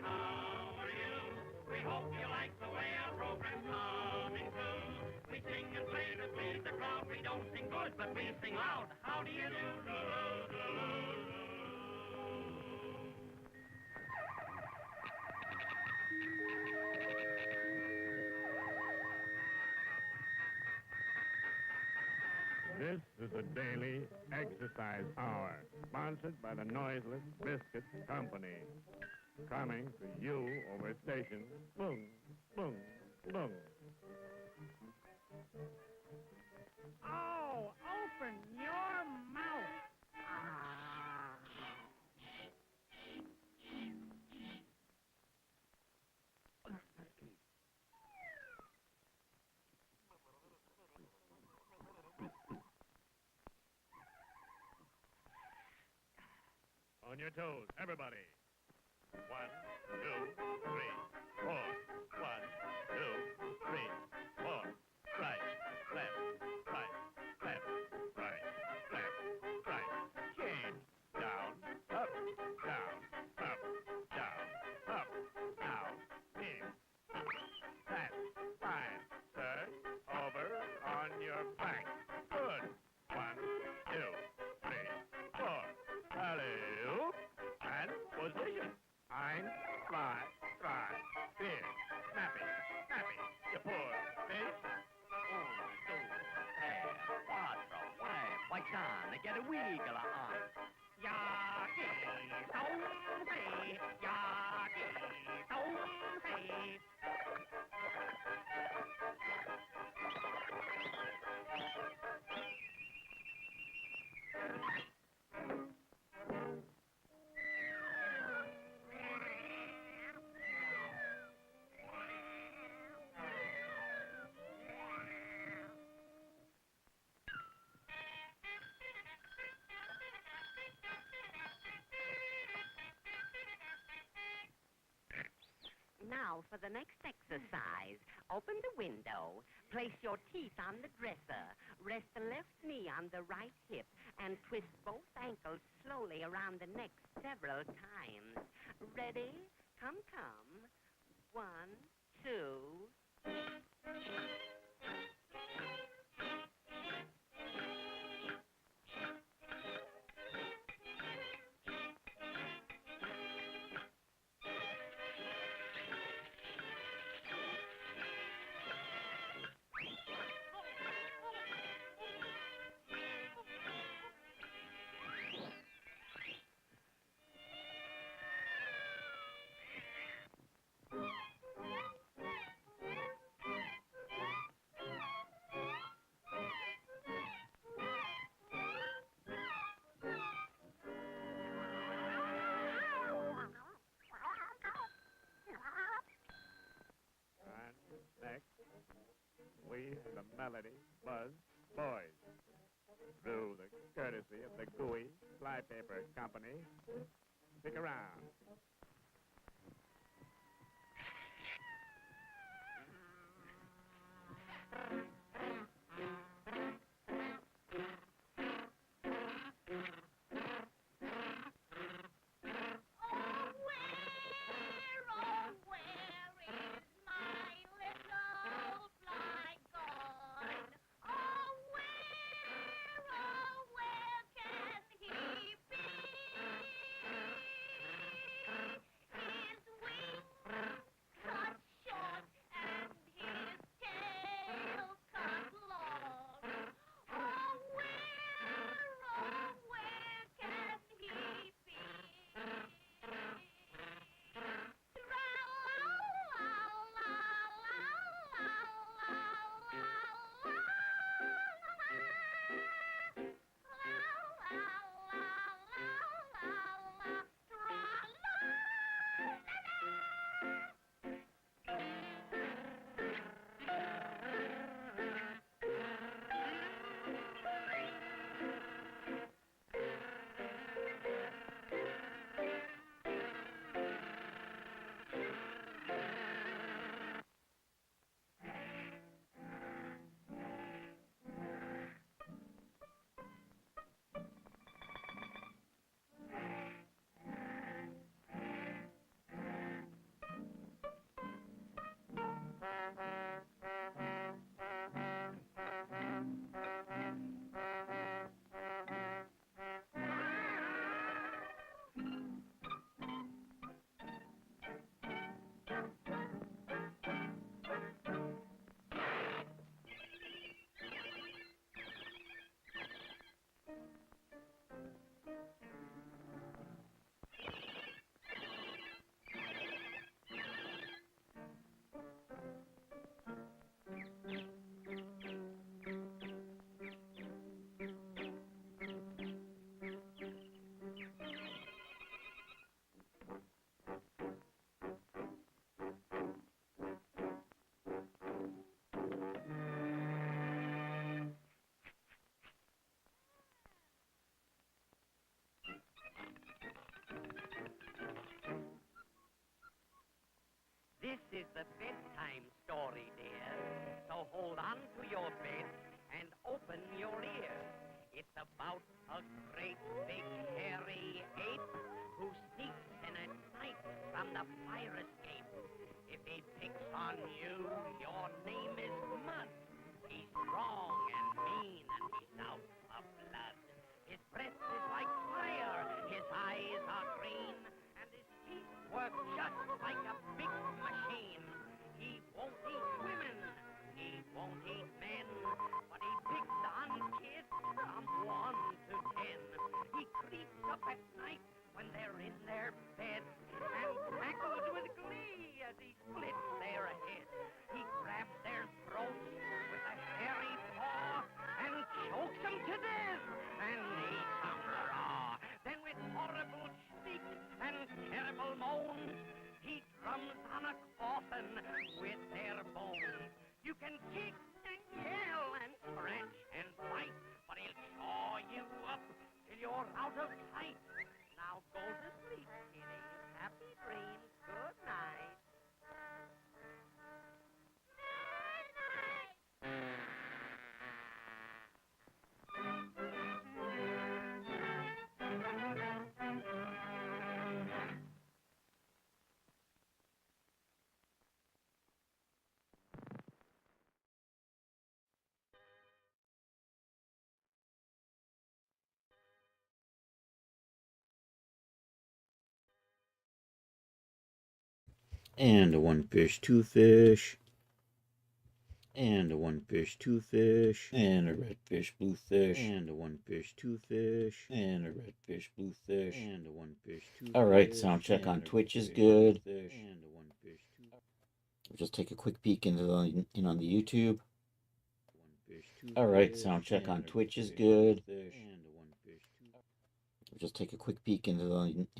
how are you? We hope you like the way our program's coming through. We sing and play to please the crowd. We don't sing good, but we sing loud. How do you do? This is a daily exercise hour, sponsored by the Noiseless Biscuit Company. Coming to you over station, boom, boom, boom. Oh, open your mouth. Ah. On your toes, everybody. 1, 2, 3, 4. 1, 2, 3, 4. Right, left, right, left, right, left, right. Change. Down, up, down, up, down, up. Now, in. That's fine, sir. Over on your back. Good. 1, 2, 3, 4. Alley-oop. And position. Ein, zwei, drei, vier. Snappy, snappy. You poor fish. 1, 2, 3, 4, 5. What's on? Get a wiggle on. Yaki, song say, yaki, song say. Now for the next exercise. Open the window, place your teeth on the dresser, rest the left knee on the right hip, and twist both ankles slowly around the neck several times. Ready? Come, come. 1, 2. And next, we, the Melody Buzz Boys. Through the courtesy of the Gooey Flypaper Company. Stick around. Oh, where is my little fly gone? Oh, where can he be? His wings cut short and his tail bedtime story, dear. So hold on to your bed and open your ears. It's about a great big hairy ape who sneaks in at night from the fire escape. If he picks on you, your name is Mud. He's strong and mean and he's out of blood. His breath is like fire, his eyes are green, and his teeth work just like a big machine. He won't eat women, he won't eat men, but he picks on kids from 1 to 10. He creeps up at night when they're in their bed and cackles with glee as he splits their head. He grabs their throats with a hairy paw and chokes them to death and eats them raw. Then with horrible shrieks and terrible moans, he drums on a coffin with their bones. You can kick and yell and scratch and fight, but he'll chaw you up till you're out of sight. Now go to sleep, kitty. Happy dreams. Good night. And a 1 fish, 2 fish. And a 1 fish, 2 fish. And a red fish, blue fish. And a 1 fish, 2 fish. And a red fish, blue fish. And a 1 fish, 2 fish. All right, sound check on Twitch is good. And a 1 fish, 2. We'll just take a quick peek into the on the YouTube. All right, sound check on Twitch is good. Just take a quick peek into the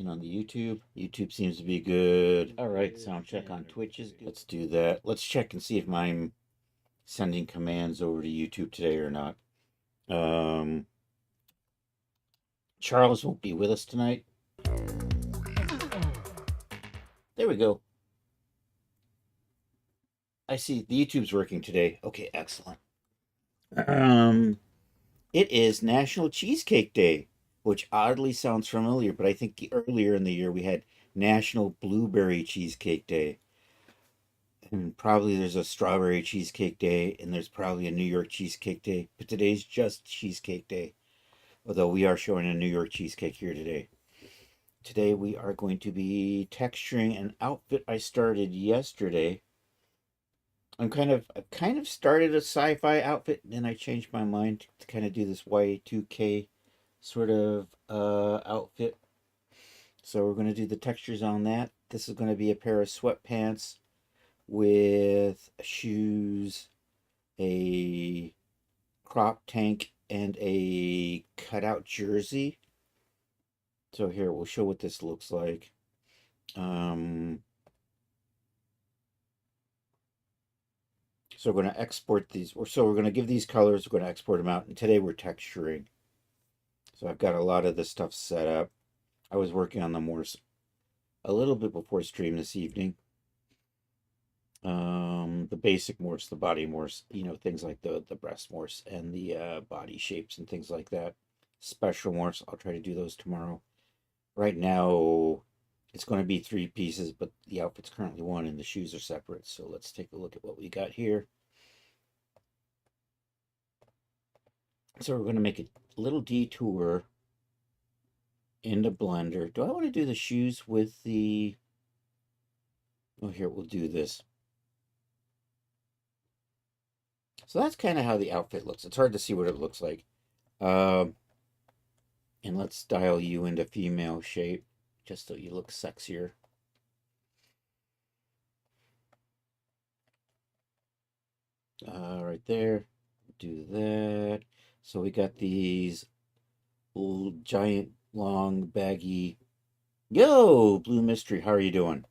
on the YouTube. YouTube seems to be good. All right, sound check on Twitch is good. Let's do that. Let's check and see if I'm sending commands over to YouTube today or not. Charles won't be with us tonight. There we go. I see the YouTube's working today. Okay, excellent. It is National Cheesecake Day, which oddly sounds familiar, but I think earlier in the year we had National Blueberry Cheesecake Day. And probably there's a Strawberry Cheesecake Day, and there's probably a New York Cheesecake Day, but today's just Cheesecake Day. Although we are showing a New York cheesecake here today. Today we are going to be texturing an outfit I started yesterday. I've kind of started a sci-fi outfit, and then I changed my mind to kind of do this Y2K sort of outfit. So we're going to do the textures on that. This is going to be a pair of sweatpants with shoes, a crop tank, and a cutout jersey. So here, we'll show what this looks like. So we're going to export these, so we're going to give these colors, we're going to export them out, and today we're texturing. So I've got a lot of this stuff set up. I was working on the Morse a little bit before stream this evening. The basic Morse, the body Morse, you know, things like the breast Morse and the body shapes and things like that. Special Morse, I'll try to do those tomorrow. Right now, it's going to be 3 pieces, but the outfit's currently 1 and the shoes are separate. So let's take a look at what we got here. So we're going to make a little detour into Blender. Do I want to do the shoes with the... Oh, here, we'll do this. So that's kind of how the outfit looks. It's hard to see what it looks like. And let's dial you into female shape, just so you look sexier. Right there. Do that. So we got these little giant, long, baggy... Yo, Blue Mystery, how are you doing?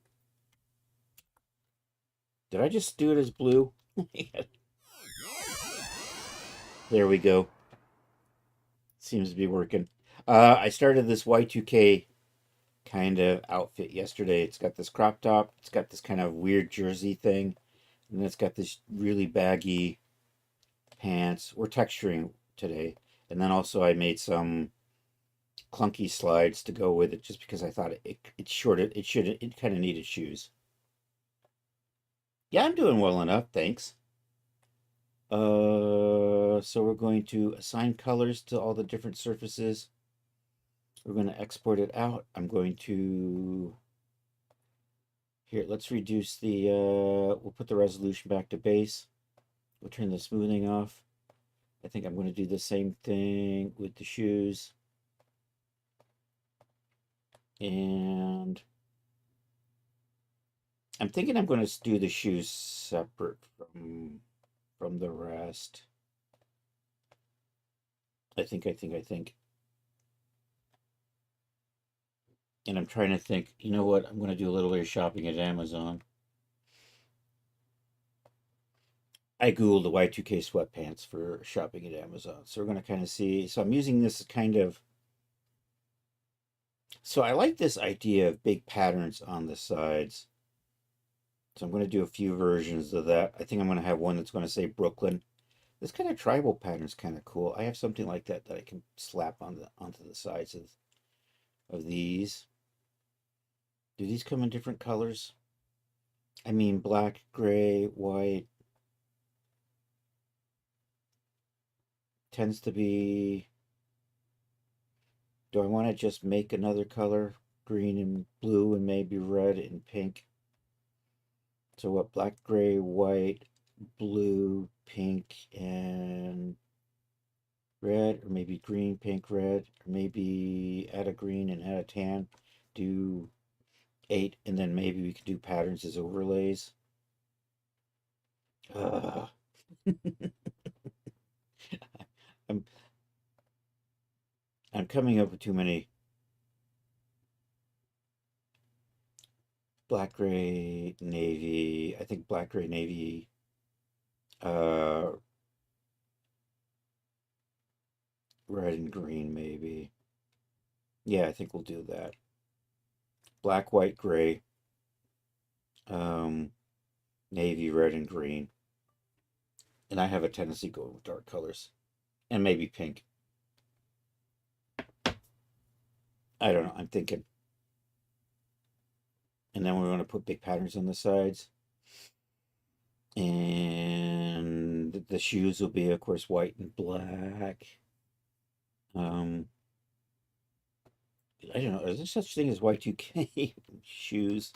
Did I just do it as blue? There we go. Seems to be working. I started this Y2K kind of outfit yesterday. It's got this crop top, it's got this kind of weird jersey thing, and then it's got this really baggy pants. We're texturing today. And then also I made some clunky slides to go with it just because I thought it kind of needed shoes. Yeah, I'm doing well enough, thanks. So we're going to assign colors to all the different surfaces. We're going to export it out. I'm going to here, let's reduce the we'll put the resolution back to base. We'll turn the smoothing off. I think I'm going to do the same thing with the shoes. And I'm thinking I'm going to do the shoes separate from the rest. I think. And I'm trying to think, you know what? I'm going to do a little bit of shopping at Amazon. I Googled the Y2K sweatpants for shopping at Amazon. So we're going to kind of see. So I'm using this kind of. So I like this idea of big patterns on the sides. So I'm going to do a few versions of that. I think I'm going to have one that's going to say Brooklyn. This kind of tribal pattern is kind of cool. I have something like that I can slap onto the sides of these. Do these come in different colors? I mean, black, gray, white. Tends to be. Do I want to just make another color? Green and blue and maybe red and pink. So what? Black, gray, white, blue, pink, and red, or maybe green, pink, red, or maybe add a green and add a tan. Do 8, and then maybe we could do patterns as overlays. I'm I'm coming up with too many. Black, gray, navy. I think black, gray, navy. Red and green, maybe. Yeah, I think we'll do that. Black, white, gray. Navy, red, and green. And I have a tendency to go with dark colors. And maybe pink. I don't know. I'm thinking. And then we're going to put big patterns on the sides. And the shoes will be, of course, white and black. I don't know. Is there such thing as Y2K shoes?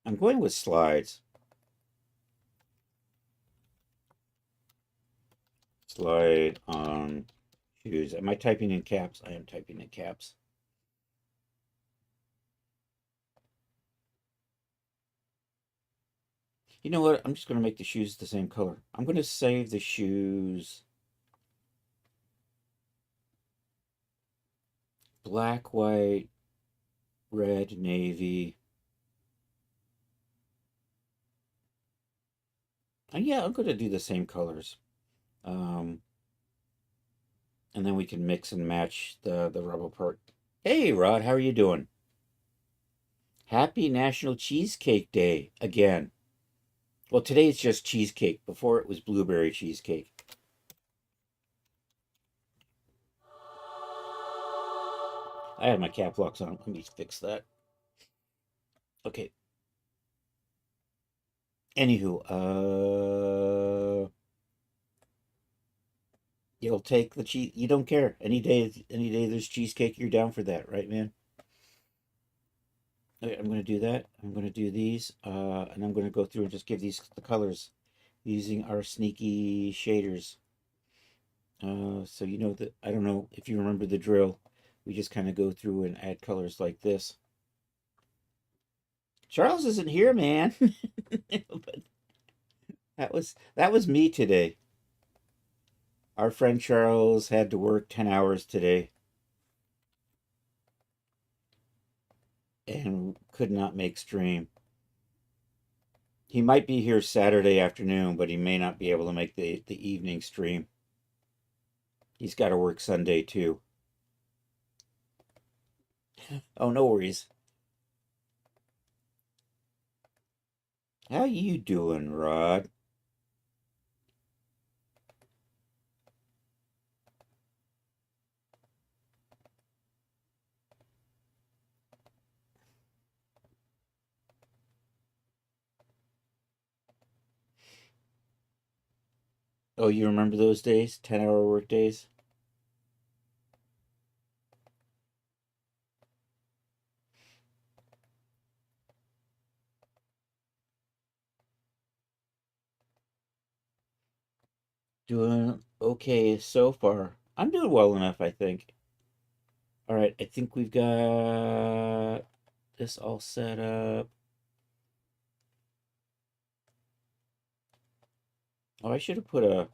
I'm going with slides. Slide on shoes. Am I typing in caps? I am typing in caps. You know what? I'm just going to make the shoes the same color. I'm going to save the shoes black, white, red, navy. And yeah, I'm going to do the same colors. And then we can mix and match the rubber part. Hey, Rod, how are you doing? Happy National Cheesecake Day again. Well, today it's just cheesecake. Before it was blueberry cheesecake. I had my cap locks on. Let me fix that. Okay. Anywho, you'll take the cheese. You don't care. Any day there's cheesecake, you're down for that, right, man? Okay, I'm going to do that. I'm going to do these, and I'm going to go through and just give these the colors using our sneaky shaders. So you know that, I don't know if you remember the drill. We just kind of go through and add colors like this. Charles isn't here, man. But that was me today. Our friend Charles had to work 10 hours today and could not make stream. He might be here Saturday afternoon, but he may not be able to make the evening stream. He's got to work Sunday too. Oh, no worries. How you doing, Rod? Oh, you remember those days? 10-hour work days? Doing okay so far. I'm doing well enough, I think. All right, I think we've got this all set up. Oh, I should have put a.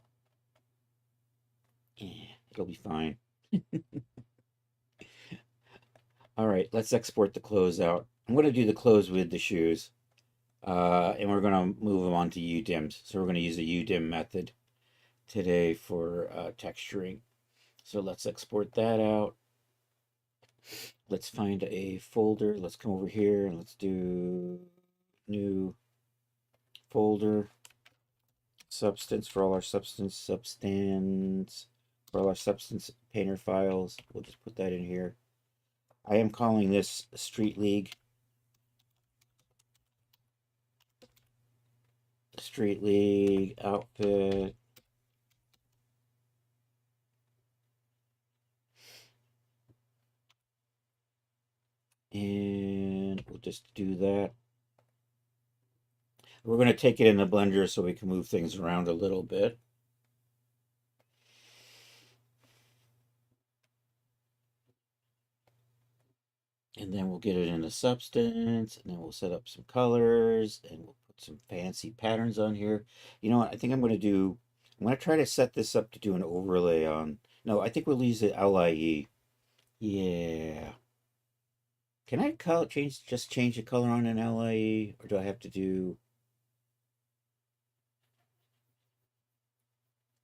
It'll be fine. All right, let's export the clothes out. I'm going to do the clothes with the shoes, and we're going to move them onto UDIMs. So we're going to use the UDIM method today for texturing. So let's export that out. Let's find a folder. Let's come over here and let's do new folder. Substance for all our substance for all our substance painter files. We'll just put that in here. I am calling this Street League. Street League outfit. And we'll just do that. We're going to take it in the blender so we can move things around a little bit. And then we'll get it in the substance, and then we'll set up some colors, and we'll put some fancy patterns on here. You know what? I think I'm going to try to set this up to do an overlay on. No, I think we'll use the LIE. Yeah. Can I just change the color on an LIE, or do I have to do?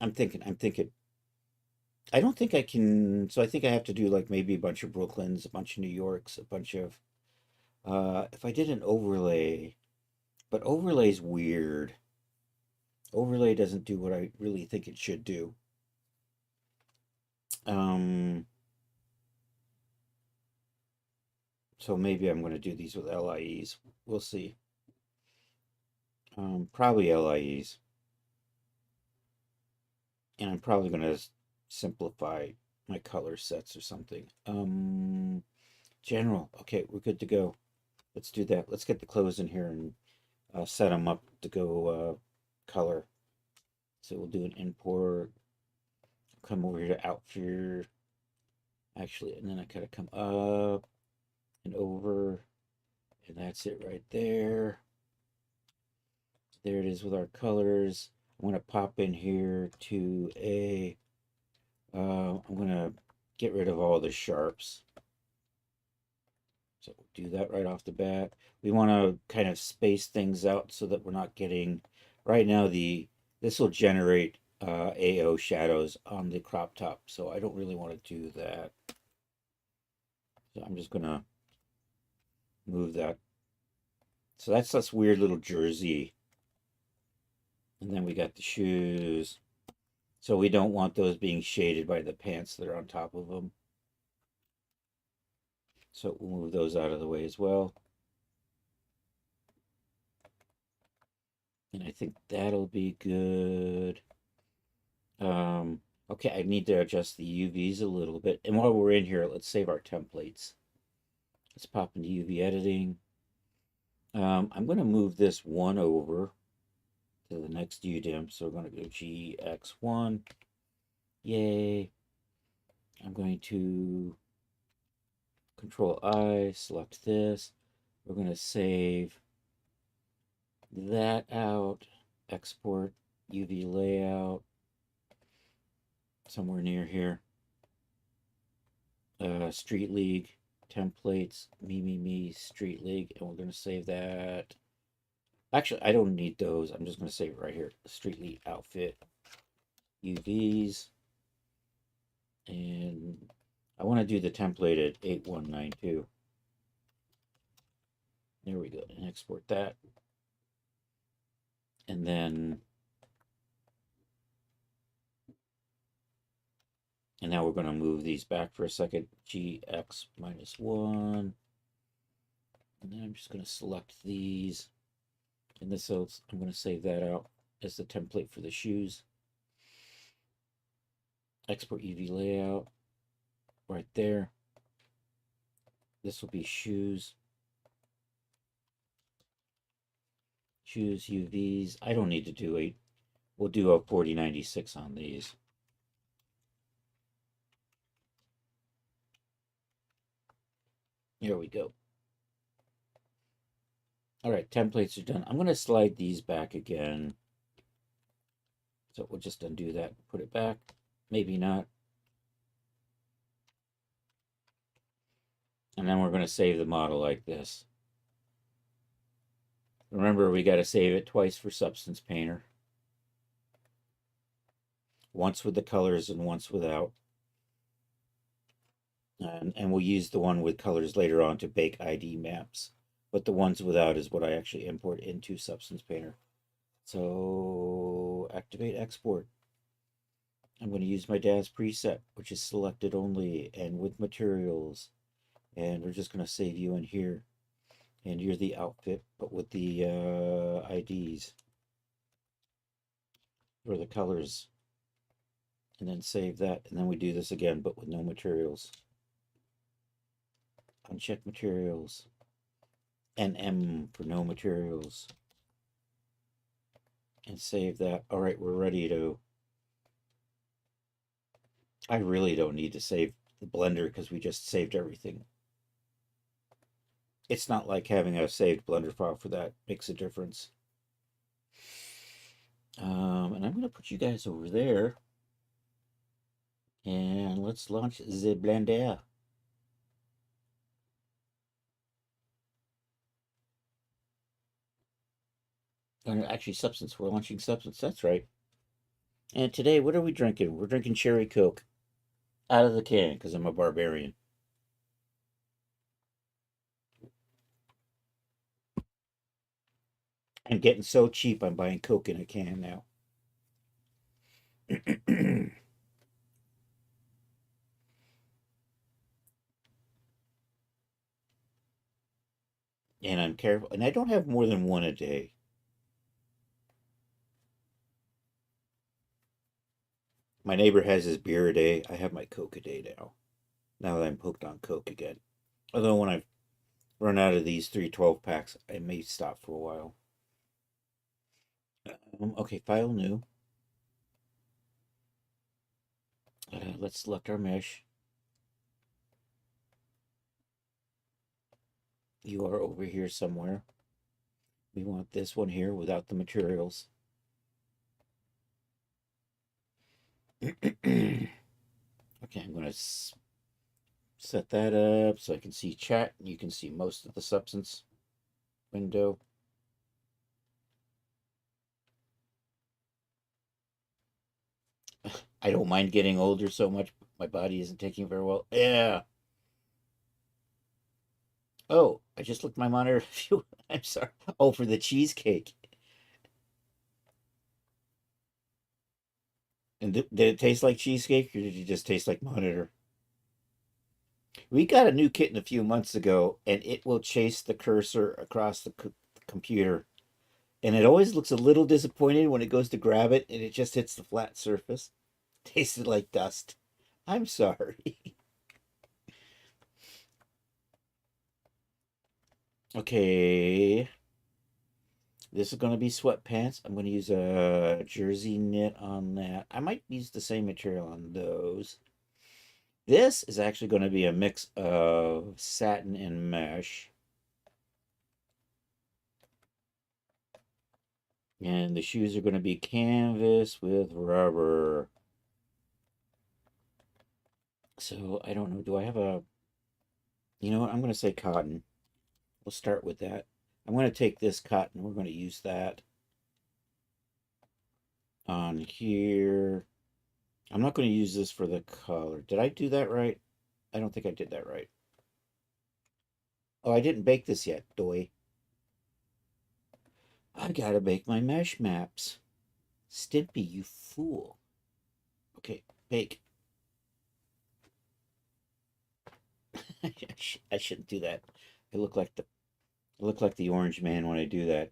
I'm thinking. I don't think I can. So I think I have to do like maybe a bunch of Brooklyns, a bunch of New Yorks, a bunch of. If I did an overlay, but overlay's weird. Overlay doesn't do what I really think it should do. So maybe I'm going to do these with LIEs. We'll see. Probably LIEs. And I'm probably going to simplify my color sets or something. General. Okay, we're good to go. Let's do that. Let's get the clothes in here and set them up to go color. So we'll do an import. Come over here to outfit. Actually, and then I gotta come up and over. And that's it right there. There it is with our colors. I'm going to pop in here to a, I'm going to get rid of all the sharps. So we'll do that right off the bat. We want to kind of space things out so that we're not getting, right now this will generate AO shadows on the crop top. So I don't really want to do that. So I'm just going to move that. So that's this weird little jersey. And then we got the shoes. So we don't want those being shaded by the pants that are on top of them. So we'll move those out of the way as well. And I think that'll be good. Okay, I need to adjust the UVs a little bit. And while we're in here, let's save our templates. Let's pop into UV editing. I'm going to move this one over to the next UDIM. So we're going to go GX1. Yay. I'm going to Control I, select this. We're going to save that out, export UV layout somewhere near here. Street League templates, me, Street League, and we're going to save that. Actually, I don't need those. I'm just going to save it right here. Street League outfit, UVs. And I want to do the template at 8192. There we go. And export that. And then, and now we're going to move these back for a second. GX -1. And then I'm just going to select these. And this else, I'm going to save that out as the template for the shoes. Export UV layout right there. This will be shoes. Choose UVs. I don't need to do 8. We'll do a 4096 on these. Here we go. All right, templates are done. I'm going to slide these back again. So we'll just undo that, put it back. Maybe not. And then we're going to save the model like this. Remember, we got to save it twice for Substance Painter. Once with the colors and once without. And we'll use the one with colors later on to bake ID maps. But the ones without is what I actually import into Substance Painter. So activate export. I'm going to use my dad's preset, which is selected only and with materials. And we're just going to save you in here. And you're the outfit, but with the IDs or the colors. And then save that. And then we do this again, but with no materials. Uncheck materials. NM for no materials. And save that. All right, we're ready to... I really don't need to save the Blender because we just saved everything. It's not like having a saved Blender file for that makes a difference. And I'm going to put you guys over there. And let's launch the Blender. Actually, Substance. We're launching Substance. That's right. And today, what are we drinking? We're drinking Cherry Coke. Out of the can, because I'm a barbarian. I'm getting so cheap, I'm buying Coke in a can now. And I'm careful. And I don't have more than one a day. My neighbor has his beer a day. I have my Coke a day now. Now that I'm hooked on Coke again. Although when I've run out of these 312 packs, I may stop for a while. Okay, file new. Let's select our mesh. You are over here somewhere. We want this one here without the materials. Okay, I'm going to set that up so I can see chat. You can see most of the Substance window. I don't mind getting older so much. My body isn't taking very well. Yeah. Oh, I just looked at my monitor. I'm sorry. Oh, for the cheesecake. And did it taste like cheesecake or did it just taste like monitor? We got a new kitten a few months ago and it will chase the cursor across the computer. And it always looks a little disappointed when it goes to grab it and it just hits the flat surface. Tasted like dust. I'm sorry. Okay. This is going to be sweatpants. I'm going to use a jersey knit on that. I might use the same material on those. This is actually going to be a mix of satin and mesh. And the shoes are going to be canvas with rubber. So, I don't know. Do I have a... You know what? I'm going to say cotton. We'll start with that. I'm going to take this cotton. We're going to use that on here. I'm not going to use this for the color. Did I do that right? I don't think I did that right. Oh, I didn't bake this yet, doy. I gotta bake my mesh maps. Stimpy, you fool. Okay, bake. I shouldn't do that. I look like the orange man when I do that.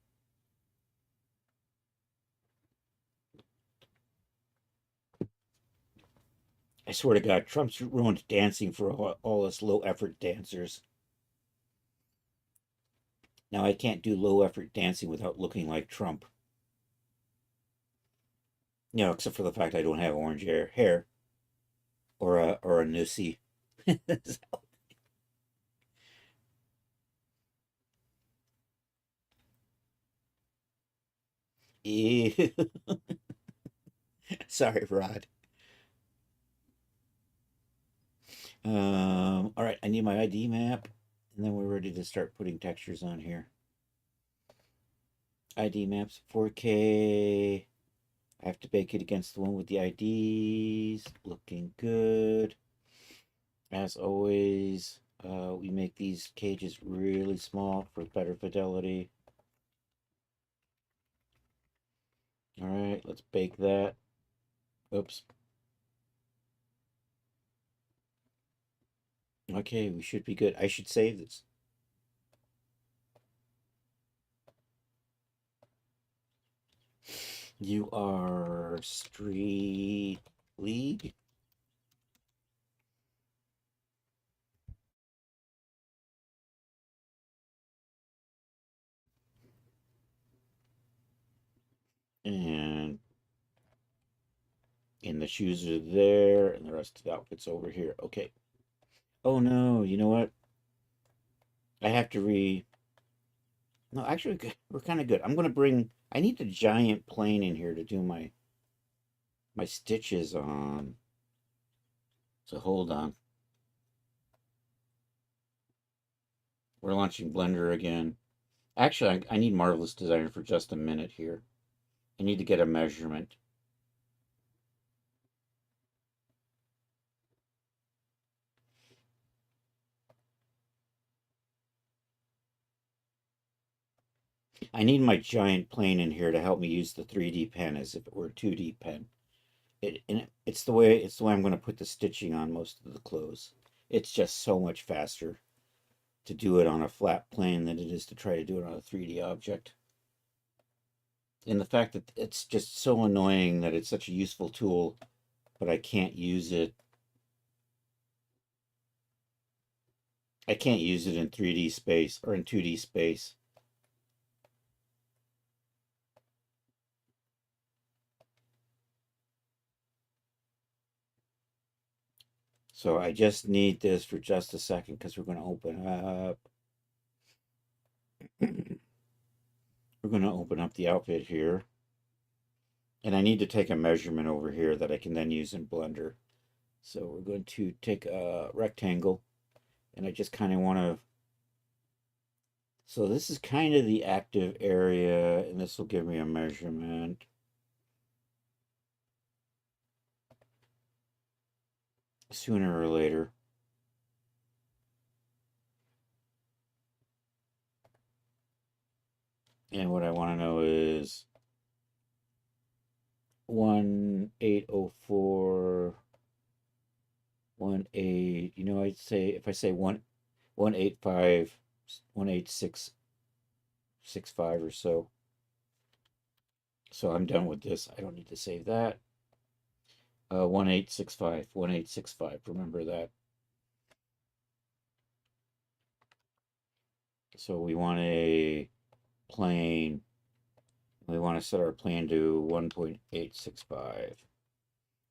I swear to God, Trump's ruined dancing for all us low effort dancers. Now I can't do low effort dancing without looking like Trump. You know, except for the fact I don't have orange hair or a nussy. Ew. Sorry, Rod. All right, I need my ID map, and then we're ready to start putting textures on here. ID maps, 4K. I have to bake it against the one with the IDs. Looking good. As always, we make these cages really small for better fidelity. All right, let's bake that. Oops. Okay, we should be good. I should save this. You are Street League. And the shoes are there, and the rest of the outfit's over here. Okay. Oh no, you know what? I have to No, actually, we're kind of good. I need a giant plane in here to do my stitches on. So hold on. We're launching Blender again. Actually, I need Marvelous Designer for just a minute here. I need to get a measurement. I need my giant plane in here to help me use the 3D pen as if it were a 2D pen. It's the way I'm going to put the stitching on most of the clothes. It's just so much faster to do it on a flat plane than it is to try to do it on a 3D object. And the fact that it's just so annoying that it's such a useful tool, but I can't use it. I can't use it in 3D space or in 2D space. So I just need this for just a second because we're going to open up. We're going to open up the outfit here. And I need to take a measurement over here that I can then use in Blender. So we're going to take a rectangle, and I just kind of want to. So this is kind of the active area, and this will give me a measurement. Sooner or later. And what I want to know is 1804 18. You know, I'd say if I say 185 18665 or so. So I'm done with this. I don't need to save that. 1865. Remember that. So we want a plane. We want to set our plane to 1.865.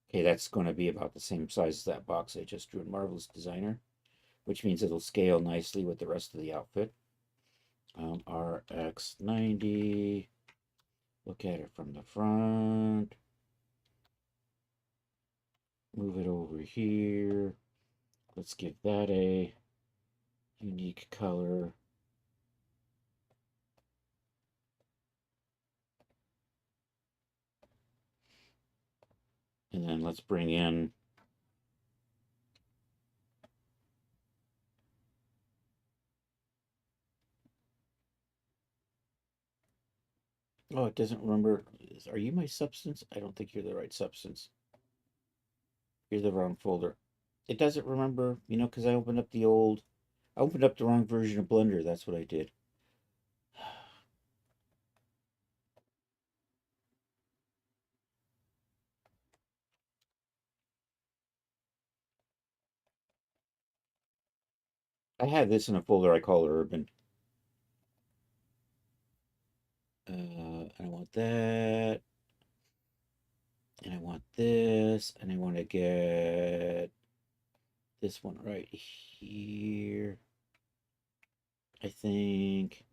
Okay, that's going to be about the same size as that box I just drew in Marvelous Designer, which means it'll scale nicely with the rest of the outfit. RX90. Look at it from the front. Move it over here. Let's give that a unique color. And then let's bring in oh, it doesn't remember. Are you my substance? I don't think you're the right substance. You're the wrong folder. It doesn't remember, because I opened up I opened up the wrong version of Blender. That's what I did. I have this in a folder I call Urban. I want that. And I want this. And I want to get this one right here, I think.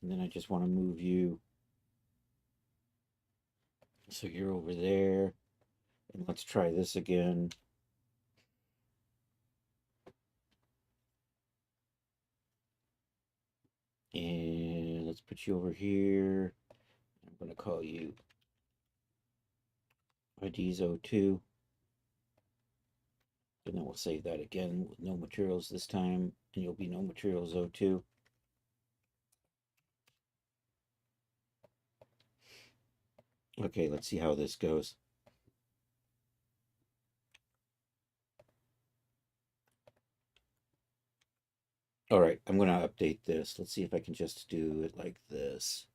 And then I just want to move you. So you're over there. And let's try this again. And let's put you over here. I'm going to call you IDs 02. And then we'll save that again with no materials this time. And you'll be no materials 02. Okay, let's see how this goes. All right, I'm going to update this. Let's see if I can just do it like this.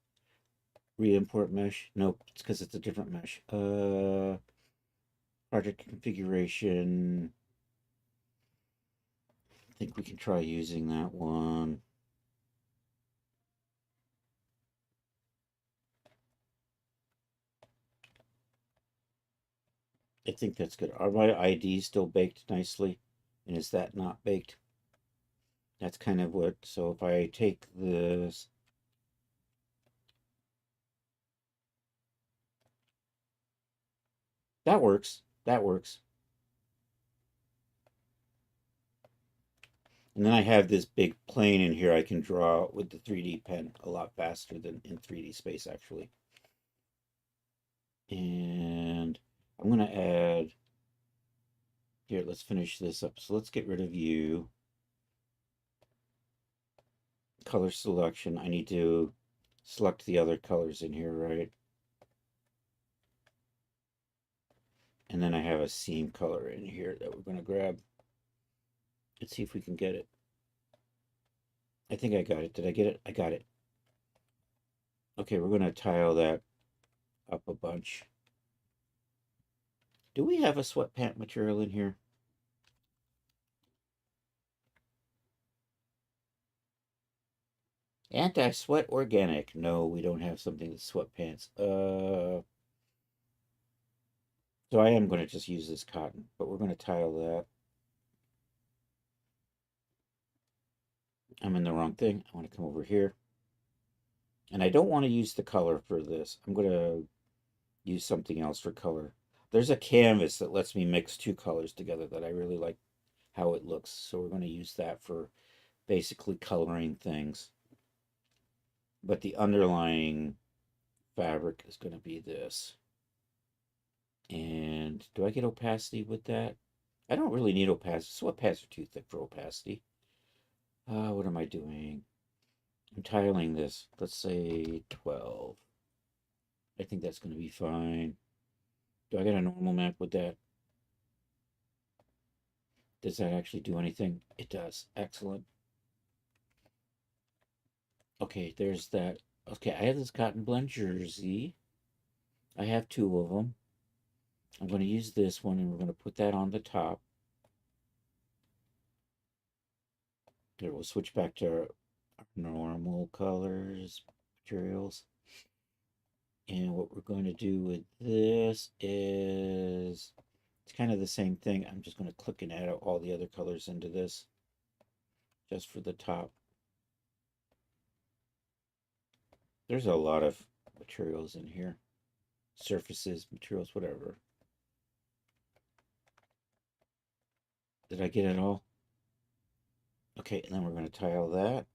Re-import mesh. Nope, it's because it's a different mesh. Project configuration. I think we can try using that one. I think that's good. Are my IDs still baked nicely? And is that not baked? That's kind of what, so if I take this, that works. That works. And then I have this big plane in here I can draw with the 3D pen a lot faster than in 3D space, actually. And I'm going to add, here, let's finish this up. So let's get rid of you. Color selection. I need to select the other colors in here, right? And then I have a seam color in here that we're going to grab. Let's see if we can get it. I think I got it. Did I get it? I got it. Okay, we're going to tile that up a bunch. Do we have a sweatpant material in here? Anti-sweat organic. No, we don't have something that's sweatpants. So I am going to just use this cotton, but we're going to tile that. I'm in the wrong thing. I want to come over here. And I don't want to use the color for this. I'm going to use something else for color. There's a canvas that lets me mix two colors together that I really like how it looks. So we're going to use that for basically coloring things. But the underlying fabric is going to be this. And do I get opacity with that? I don't really need opacity. Sweatpants are too thick for opacity. What am I doing? I'm tiling this. Let's say 12. I think that's going to be fine. Do I get a normal map with that? Does that actually do anything? It does. Excellent. Okay, there's that. Okay, I have this cotton blend jersey. I have two of them. I'm going to use this one and we're going to put that on the top. Here, we'll switch back to our normal colors, materials. And what we're going to do with this is, it's kind of the same thing. I'm just going to click and add all the other colors into this, just for the top. There's a lot of materials in here. Surfaces, materials, whatever. Did I get it all? Okay, and then we're going to tile that.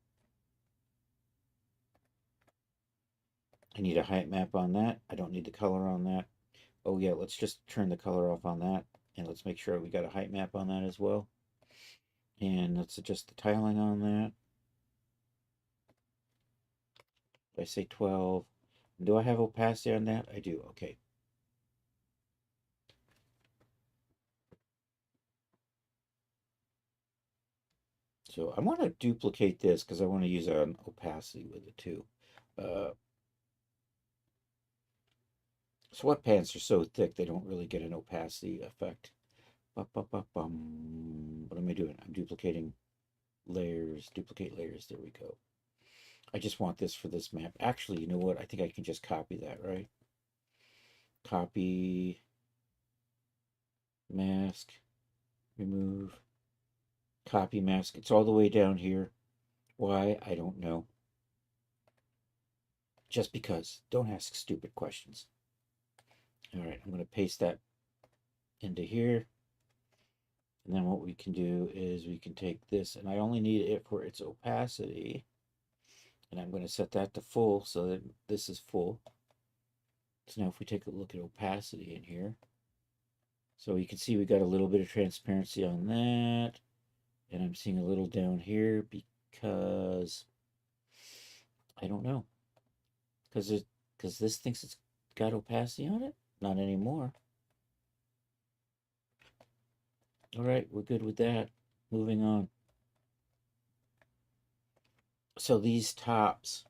I need a height map on that. I don't need the color on that. Oh yeah, let's just turn the color off on that. And let's make sure we got a height map on that as well. And let's adjust the tiling on that. I say 12. Do I have opacity on that? I do. Okay. So I want to duplicate this because I want to use an opacity with it too. Sweatpants are so thick they don't really get an opacity effect. What am I doing? I'm duplicating layers, duplicate layers. There we go. I just want this for this map. Actually, you know what? I think I can just copy that, right? Copy, mask, remove, copy mask. It's all the way down here. Why? I don't know. Just because. Don't ask stupid questions. All right, I'm going to paste that into here. And then what we can do is we can take this, and I only need it for its opacity. And I'm going to set that to full so that this is full. So now if we take a look at opacity in here, so you can see we got a little bit of transparency on that. And I'm seeing a little down here because I don't know. Because this thinks it's got opacity on it? Not anymore. All right, we're good with that. Moving on. So these tops,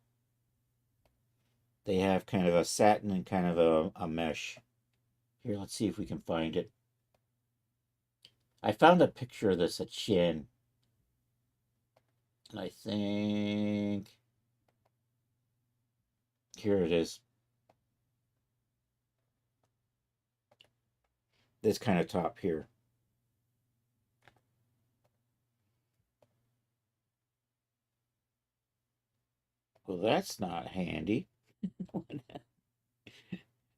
they have kind of a satin and kind of a mesh. Here, let's see if we can find it. I found a picture of this at Shin. And I think here it is. This kind of top here. Well, that's not handy.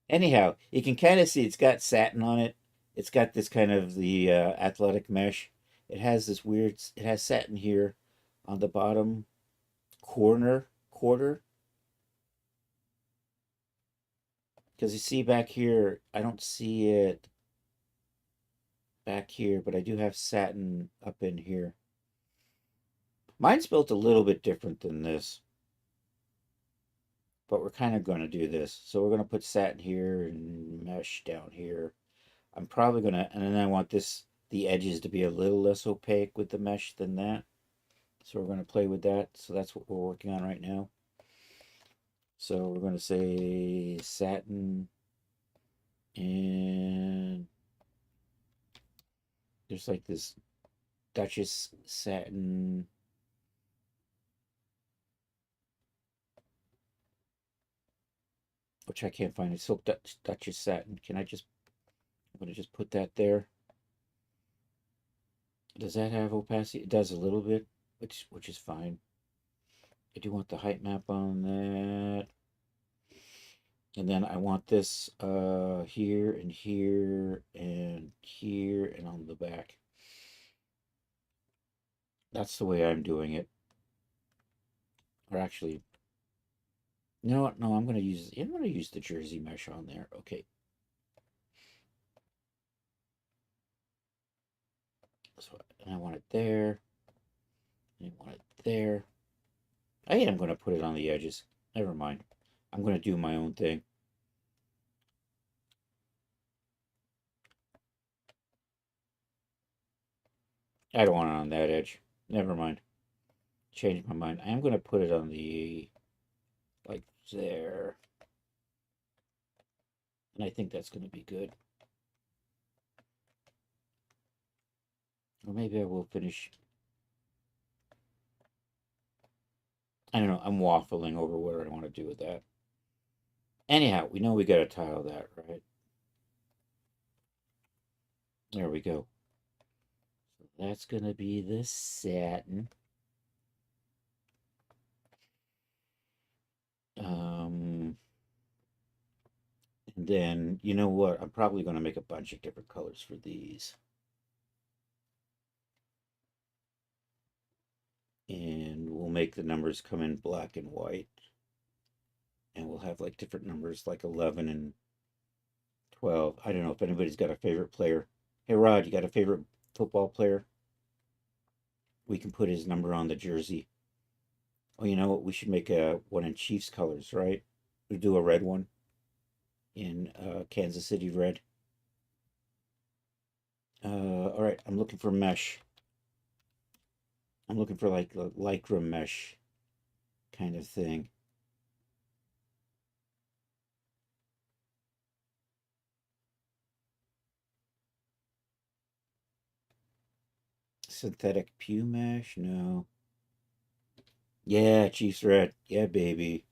Anyhow, you can kind of see it's got satin on it. It's got this kind of the athletic mesh. It has this weird, it has satin here on the bottom quarter. Because you see back here, I don't see it back here, but I do have satin up in here. Mine's built a little bit different than this, but we're kind of going to do this. So we're going to put satin here and mesh down here. I'm probably going to, and then I want the edges to be a little less opaque with the mesh than that. So we're going to play with that. So that's what we're working on right now. So we're going to say satin, and there's like this Duchess satin. Which I can't find. It's silk Duchess satin. I'm going to just put that there. Does that have opacity? It does a little bit, which is fine. I do want the height map on that. And then I want this here and here and here and on the back. That's the way I'm doing it. Or actually, no, I'm going to use the jersey mesh on there. Okay. So and I want it there. And I want it there. I am going to put it on the edges. Never mind. I'm going to do my own thing. I don't want it on that edge. Never mind. Change my mind. I am going to put it on the, like there. And I think that's going to be good. Or maybe I will finish. I don't know. I'm waffling over what I want to do with that. Anyhow, we know we got to tile that, right? There we go. So that's going to be the satin. And then, you know what? I'm probably going to make a bunch of different colors for these. And we'll make the numbers come in black and white. And we'll have like different numbers like 11 and 12. I don't know if anybody's got a favorite player. Hey, Rod, you got a favorite football player? We can put his number on the jersey. Oh, you know what? We should make a one in Chiefs colors, right? We do a red one in Kansas City red. All right, I'm looking for mesh. I'm looking for like a lycra mesh kind of thing. Synthetic pew mesh? No. Yeah, Chiefs red. Yeah, baby.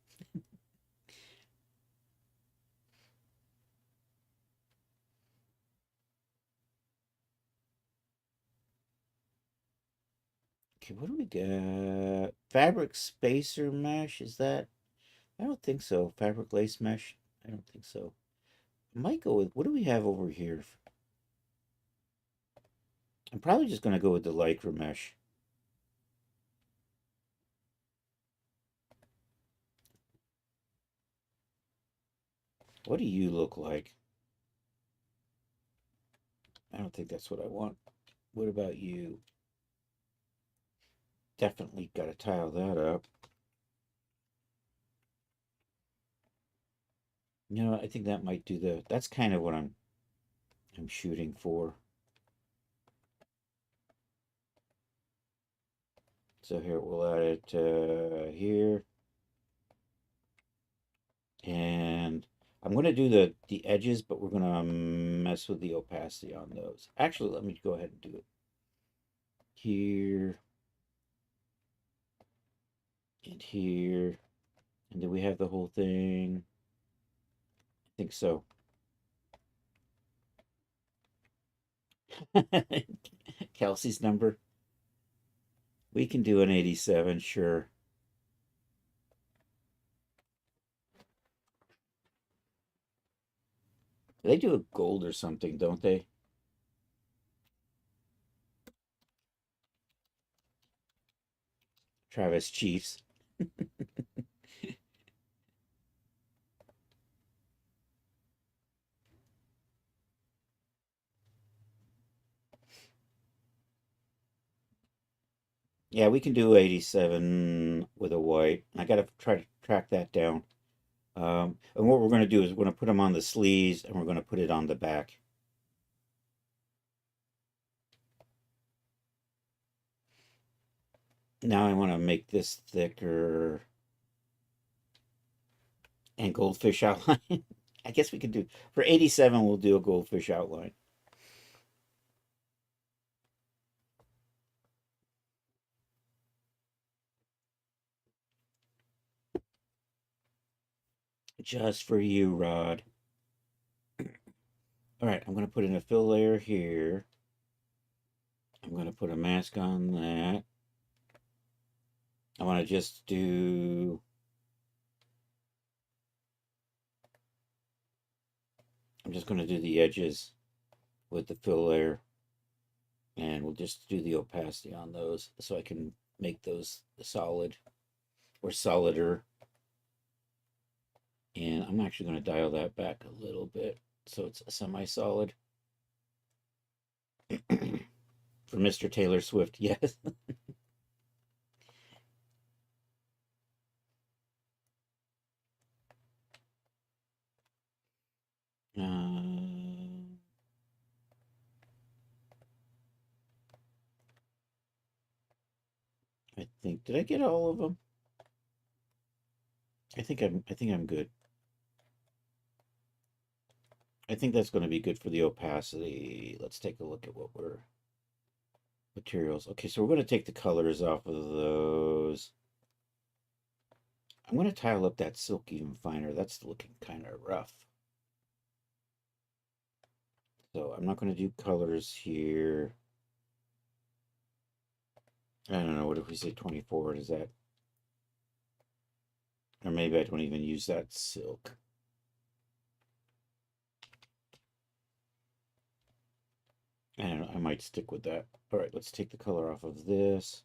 Okay, what do we got? Fabric spacer mesh? Is that? I don't think so. Fabric lace mesh? I don't think so. I might go with, what do we have over here? I'm probably just going to go with the lycra mesh. What do you look like? I don't think that's what I want. What about you? Definitely got to tile that up. You know, I think that might do the, that's kind of what I'm shooting for. So here, we'll add it here. And I'm going to do the edges, but we're going to mess with the opacity on those. Actually, let me go ahead and do it here and here. And then we have the whole thing. I think so. Kelsey's number. We can do an 87, sure. They do a gold or something, don't they? Travis Chiefs. Yeah, we can do 87 with a white. I got to try to track that down. And what we're going to do is we're going to put them on the sleeves and we're going to put it on the back. Now I want to make this thicker and goldfish outline. I guess we could do, for 87, we'll do a goldfish outline. Just for you, Rod. All right, I'm going to put in a fill layer here. I'm going to put a mask on that. I want to just do, I'm just going to do the edges with the fill layer. And we'll just do the opacity on those so I can make those solid or solider. And I'm actually going to dial that back a little bit so it's semi-solid. For Mr. Taylor Swift, yes. I think, did I get all of them? I think I'm good. I think that's going to be good for the opacity. Let's take a look at what we're materials. Okay, so we're going to take the colors off of those. I'm going to tile up that silk even finer. That's looking kind of rough. So I'm not going to do colors here. I don't know. What if we say 24? Does that? Or maybe I don't even use that silk. I don't know. I might stick with that. All right, let's take the color off of this.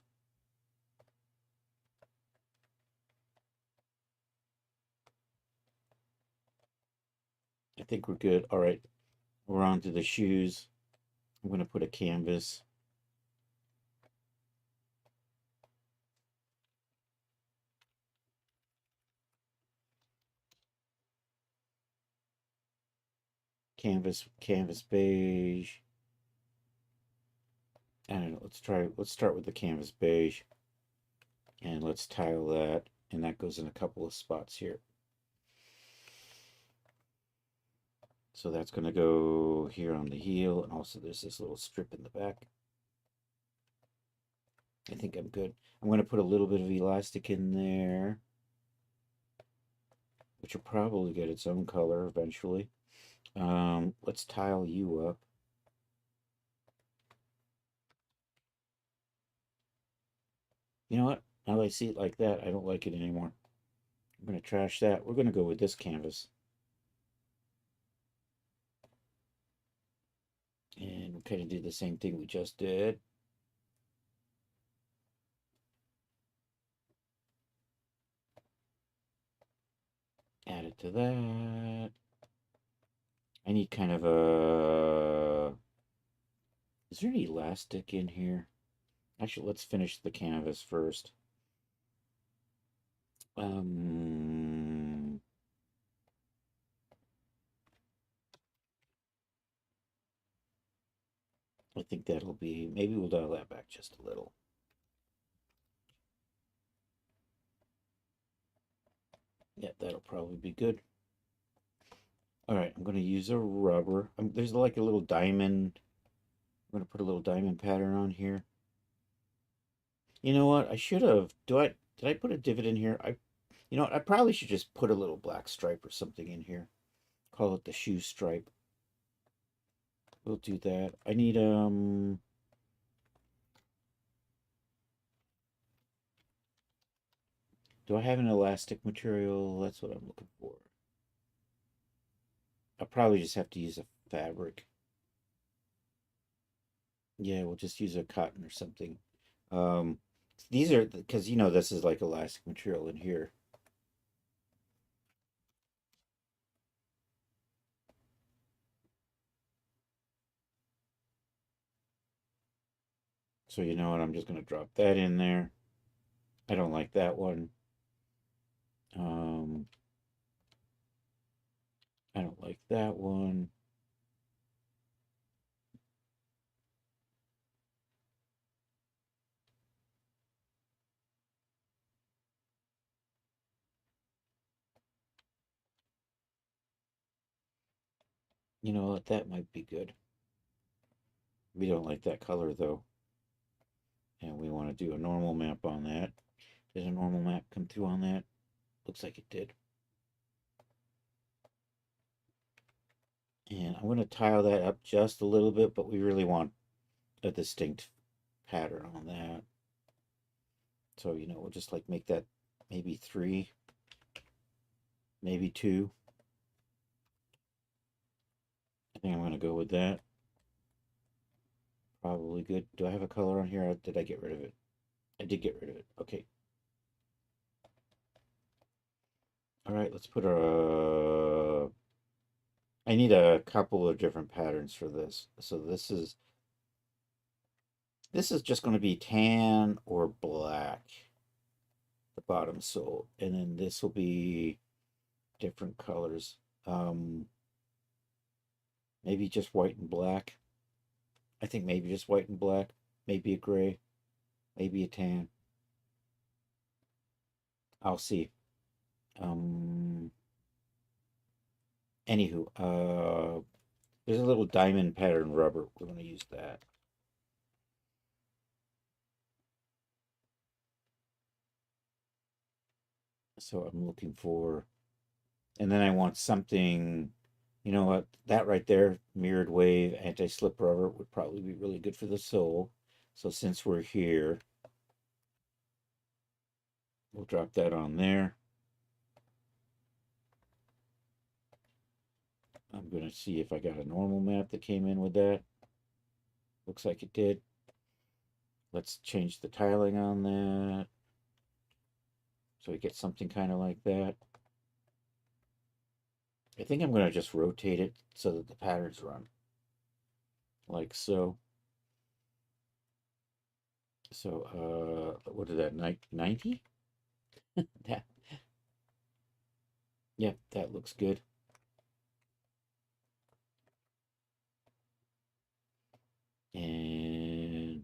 I think we're good. All right. We're on to the shoes. I'm going to put a canvas. Canvas beige. I don't know, let's start with the canvas beige. And let's tile that. And that goes in a couple of spots here. So that's going to go here on the heel. And also there's this little strip in the back. I think I'm good. I'm going to put a little bit of elastic in there, which will probably get its own color eventually. Let's tile you up. You know what? Now that I see it like that, I don't like it anymore. I'm going to trash that. We're going to go with this canvas. And we'll kind of do the same thing we just did. Add it to that. I need kind of a... Is there any elastic in here? Actually, let's finish the canvas first. I think that'll be... Maybe we'll dial that back just a little. Yeah, that'll probably be good. All right, I'm going to use a rubber. There's like a little diamond. I'm going to put a little diamond pattern on here. You know what? I should have. Did I put a divot in here? You know what? I probably should just put a little black stripe or something in here. Call it the shoe stripe. We'll do that. I need do I have an elastic material? That's what I'm looking for. I'll probably just have to use a fabric. Yeah, we'll just use a cotton or something. These are, because you know this is like elastic material in here. So you know what, I'm just going to drop that in there. I don't like that one. I don't like that one. You know what, that might be good. We don't like that color though. And we want to do a normal map on that. Did a normal map come through on that? Looks like it did. And I'm going to tile that up just a little bit, but we really want a distinct pattern on that. So, you know, we'll just like make that maybe 3, maybe 2. I think I'm going to go with that. Probably good. Do I have a color on here? Or did I get rid of it? I did get rid of it. Okay. All right, let's put a... I need a couple of different patterns for this. So this is just going to be tan or black, the bottom sole. And then this will be different colors. Maybe just white and black. I think maybe just white and black. Maybe a gray. Maybe a tan. I'll see. Anywho, there's a little diamond pattern rubber. We're going to use that. So I'm looking for, and then I want something, you know what, that right there, mirrored wave, anti-slip rubber would probably be really good for the sole. So since we're here, we'll drop that on there. I'm going to see if I got a normal map that came in with that. Looks like it did. Let's change the tiling on that. So we get something kind of like that. I think I'm going to just rotate it so that the patterns run. like so. So, what is that, 90? That, yep, that looks good. And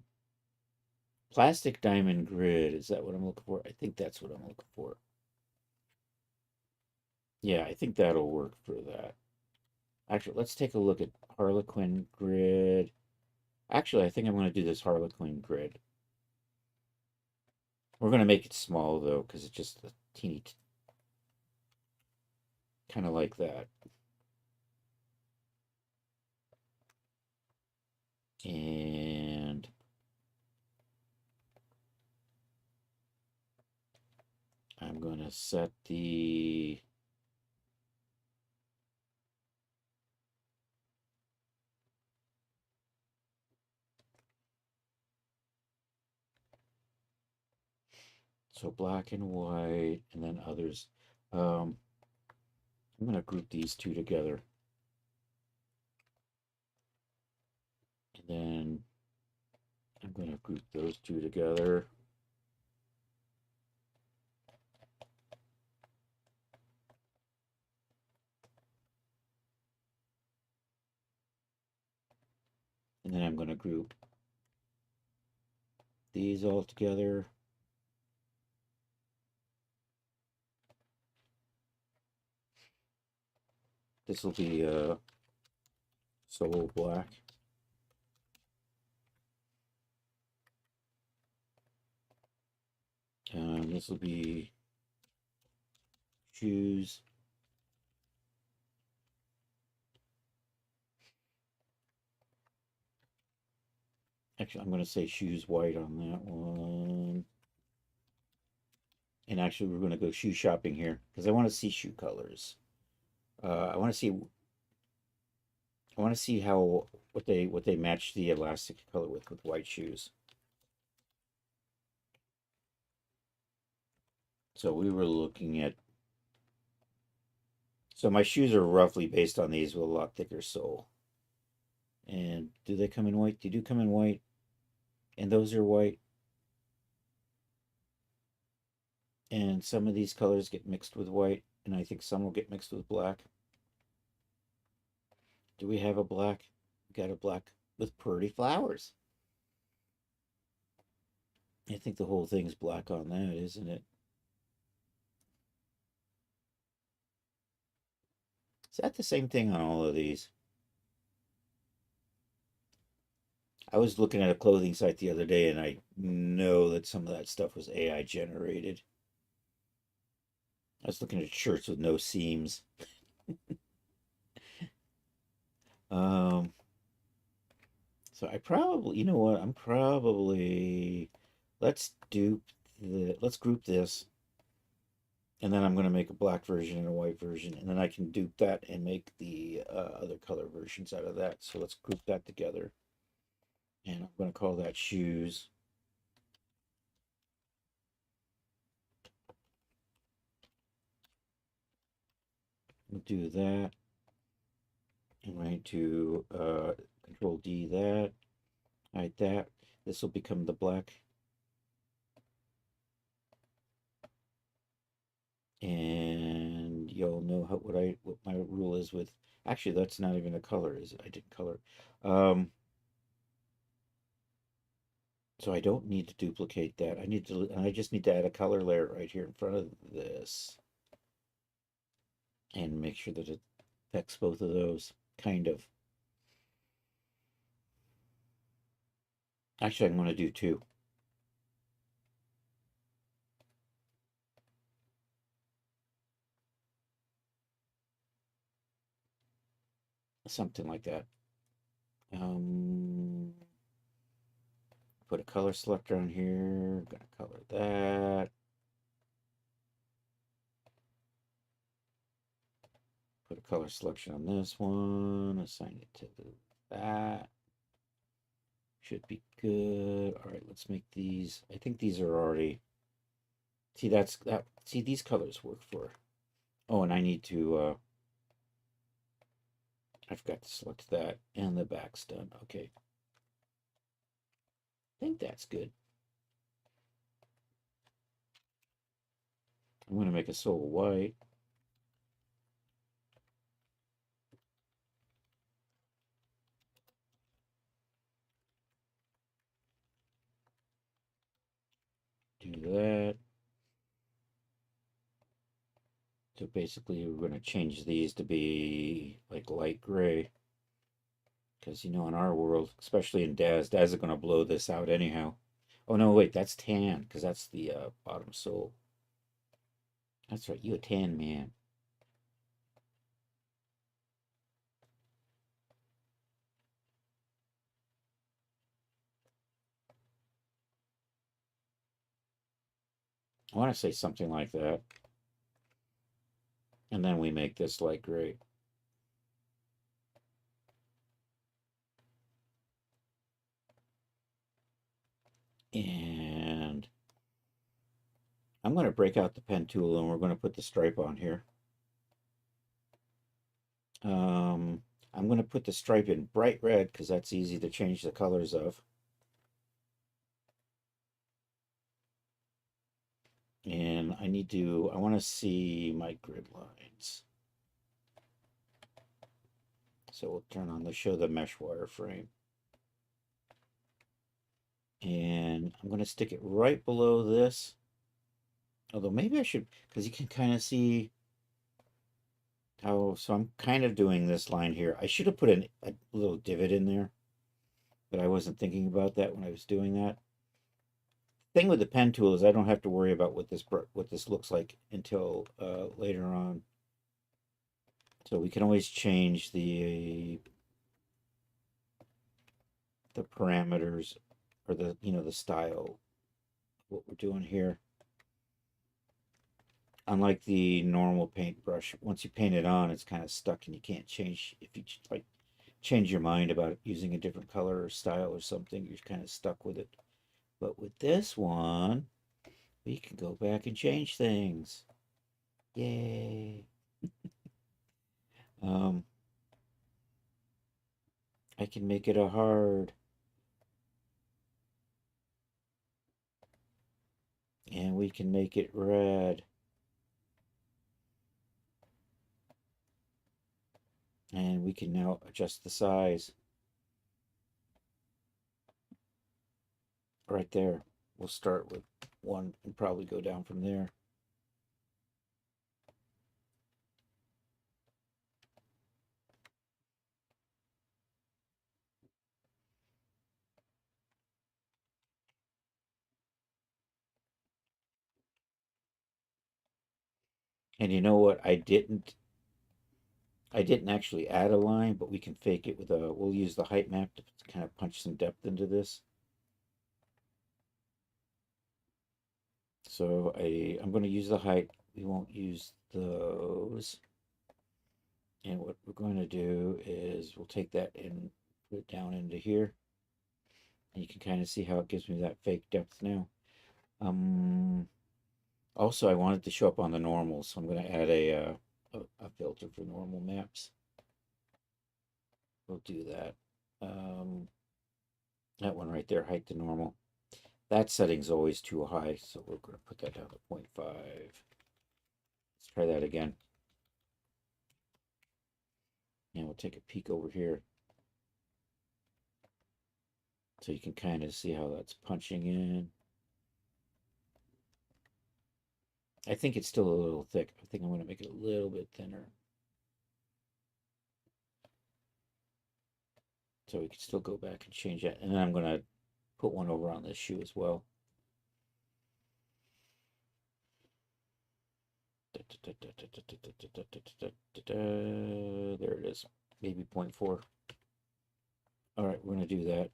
plastic diamond grid, is that what I'm looking for? I think that's what I'm looking for. Yeah, I think that'll work for that. Actually, let's take a look at Harlequin grid. Actually, I think I'm going to do this Harlequin grid. We're going to make it small, though, because it's just a teeny, kind of like that. And I'm going to set the so black and white, and then others. I'm going to group these two together. And then I'm going to group those two together. And then I'm going to group these all together. This will be Soul Black. This will be Shoes. Actually, I'm going to say Shoes White on that one. And actually, we're going to go shoe shopping here because I want to see shoe colors. I want to see. I want to see how what they match the elastic color with white shoes. So we were looking at. So my shoes are roughly based on these with a lot thicker sole. And do they come in white? They do come in white. And those are white. And some of these colors get mixed with white, and I think some will get mixed with black. Do we have a black? We got a black with pretty flowers. I think the whole thing's black on that, isn't it? Is that the same thing on all of these? I was looking at a clothing site the other day, and I know that some of that stuff was AI generated. I was looking at shirts with no seams. Um, so I probably, you know what? I'm probably let's group this, and then I'm going to make a black version and a white version, and then I can dupe that and make the other color versions out of that. So let's group that together, and I'm going to call that shoes. We'll do that. I'm going to Control D that, hide that. This will become the black. And you'll know what my rule is with. Actually, that's not even a color, is it? I didn't color. So I don't need to duplicate that. I just need to add a color layer right here in front of this, and make sure that it affects both of those, kind of. Actually, I'm going to do two. Something like that. Put a color selector on here. Gonna color that. Put a color selection on this one. Assign it to that. Should be good. All right, let's make these. I think these are already. See, See, these colors work for. Oh, and I need to I forgot to select that, and the back's done. Okay. I think that's good. I'm going to make a sole white. Do that. So basically, we're going to change these to be like light gray. Because, you know, in our world, especially in Daz are going to blow this out anyhow. Oh, no, wait, that's tan, because that's the bottom sole. That's right, you a tan man. I want to say something like that. And then we make this light gray. And I'm going to break out the pen tool and we're going to put the stripe on here. I'm going to put the stripe in bright red because that's easy to change the colors of. And I want to see my grid lines. So we'll turn on the show the mesh wireframe. And I'm going to stick it right below this. Although maybe I should, because you can kind of see how, so I'm kind of doing this line here. I should have put a little divot in there, but I wasn't thinking about that when I was doing that. Thing with the pen tool is I don't have to worry about what this looks like until later on. So we can always change the parameters or the style of what we're doing here. Unlike the normal paintbrush, once you paint it on, it's kind of stuck and you can't change. If you like change your mind about using a different color or style or something, you're kind of stuck with it. But with this one, we can go back and change things. Yay. I can make it a hard. And we can make it red. And we can now adjust the size. Right there. We'll start with one and probably go down from there. And you know what? I didn't actually add a line, but we can fake it with we'll use the height map to kind of punch some depth into this. So I'm going to use the height. We won't use those. And what we're going to do is we'll take that and put it down into here. And you can kind of see how it gives me that fake depth now. Also, I want it to show up on the normal, so I'm going to add a filter for normal maps. We'll do that. That one right there, height to normal. That setting's always too high, so we're going to put that down to 0.5. Let's try that again. And we'll take a peek over here. So you can kind of see how that's punching in. I think it's still a little thick. I think I'm going to make it a little bit thinner. So we can still go back and change that. And then I'm going to put one over on this shoe as well. There it is. Maybe 0.4. All right, we're going to do that.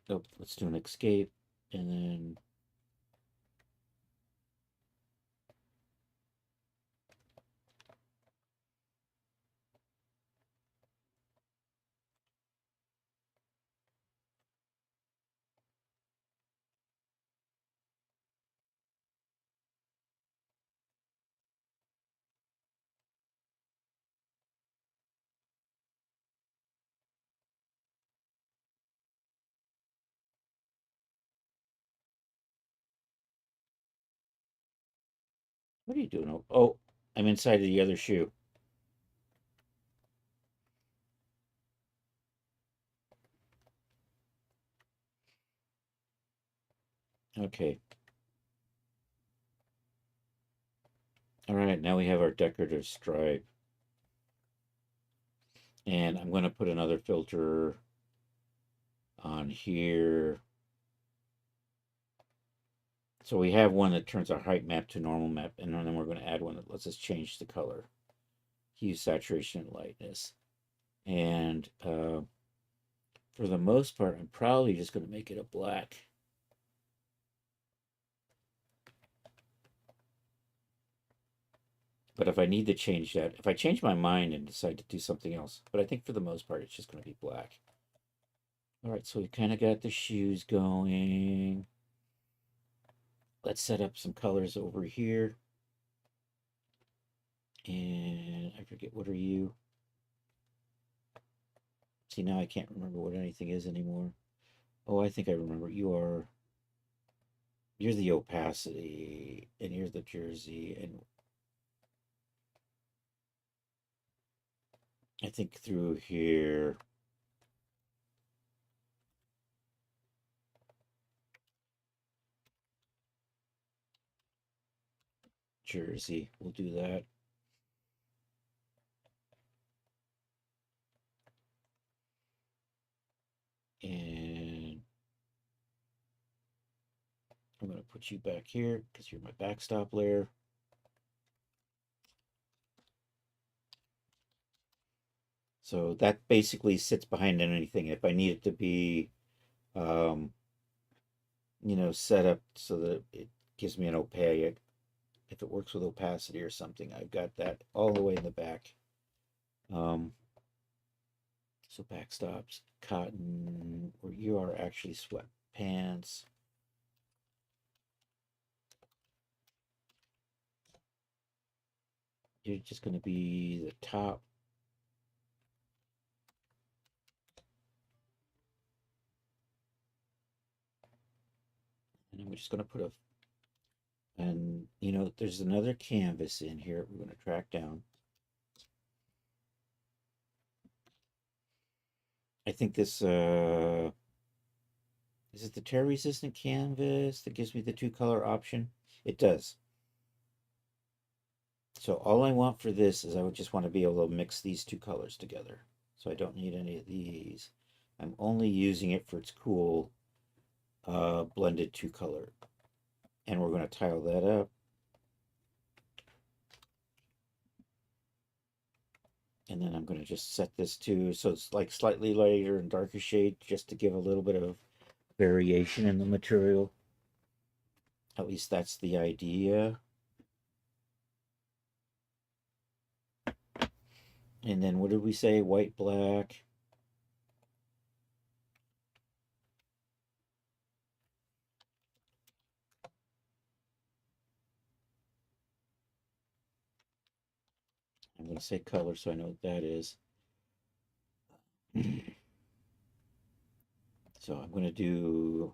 Oh, let's do an escape. And then What are you doing? Oh, I'm inside of the other shoe. Okay. All right, now we have our decorative stripe. And I'm going to put another filter on here. So we have one that turns our height map to normal map, and then we're going to add one that lets us change the color, hue, saturation, and lightness. And for the most part, I'm probably just going to make it a black. But if I need to change that, if I change my mind and decide to do something else, but I think for the most part, it's just going to be black. All right, so we kind of got the shoes going. Let's set up some colors over here. And I forget, what are you? See, now I can't remember what anything is anymore. Oh, I think I remember. You're the opacity, and you're the jersey, and I think through here. Jersey, we'll do that. And I'm going to put you back here because you're my backstop layer. So that basically sits behind anything. If I need it to be, set up so that it gives me an opaque, if it works with opacity or something, I've got that all the way in the back. So backstops, cotton, or you are actually sweatpants. You're just going to be the top. And I'm just going to put and there's another canvas in here we're going to track down. I think this, is it the tear resistant canvas that gives me the 2-color option? It does. So all I want for this is I would just want to be able to mix these 2 colors together. So I don't need any of these. I'm only using it for its cool blended 2-color. And we're going to tile that up. And then I'm going to just set this to, so it's like slightly lighter and darker shade, just to give a little bit of variation in the material. At least that's the idea. And then what did we say? White, black. I'm going to say color so I know what that is. So I'm going to do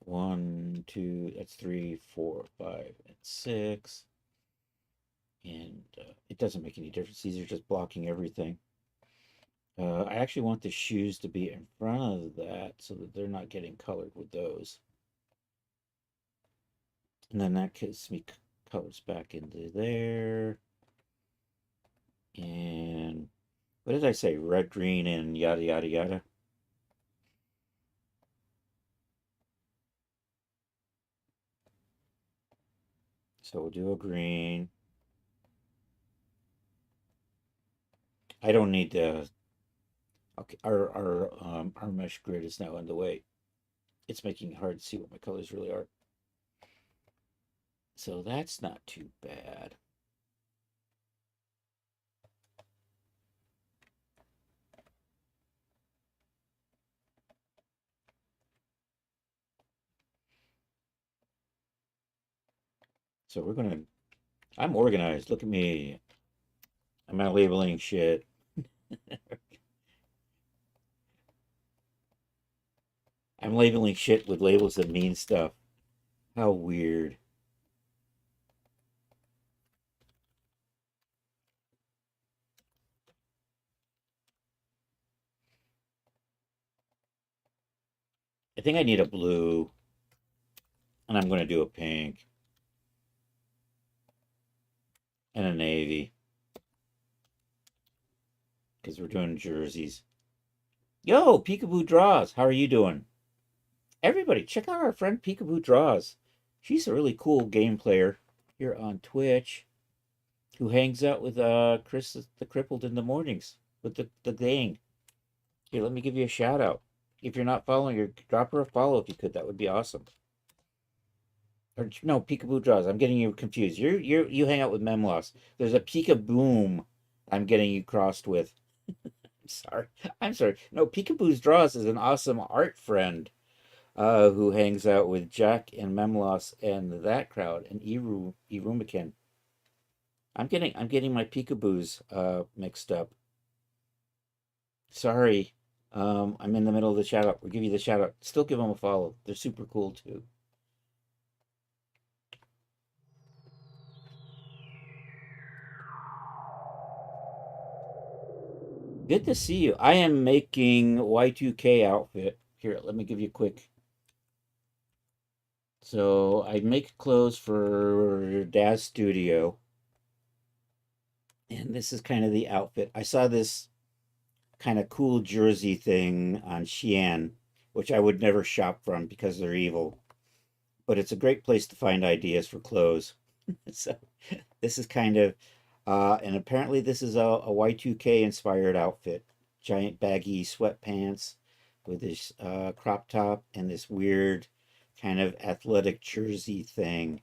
1, 2, that's 3, 4, 5, and 6. And it doesn't make any difference. These are just blocking everything. I actually want the shoes to be in front of that so that they're not getting colored with those. And then that gives me colors back into there. And what did I say? Red, green, and yada, yada, yada. So we'll do a green. I don't need to. Okay, our mesh grid is now underway. It's making it hard to see what my colors really are. So that's not too bad. So I'm organized. Look at me. I'm not labeling shit. I'm labeling shit with labels that mean stuff. How weird. I think I need a blue, and I'm going to do a pink and a navy because we're doing jerseys. Yo, Peekaboo Draws, how are you doing? Everybody, check out our friend Peekaboo Draws. She's a really cool game player here on Twitch who hangs out with Chris the Crippled in the mornings with the gang. Here, let me give you a shout out. If you're not following her, drop her a follow if you could. That would be awesome. Or no, Peekaboo Draws. I'm getting you confused. You hang out with Memloss. There's a Peekaboom I'm getting you crossed with. I'm sorry. I'm sorry. No, Peekaboo's Draws is an awesome art friend who hangs out with Jack and Memloss and that crowd and Irumakin. I'm getting my Peekaboos mixed up. Sorry. I'm in the middle of the shout out. We'll give you the shout out. Still give them a follow. They're super cool too. Good to see you. I am making Y2K outfit. Here, let me give you a quick. So I make clothes for Dad's studio. And this is kind of the outfit. I saw this kind of cool jersey thing on Shein, which I would never shop from because they're evil. But it's a great place to find ideas for clothes. So this is kind of, and apparently this is a Y2K inspired outfit. Giant baggy sweatpants with this crop top and this weird kind of athletic jersey thing.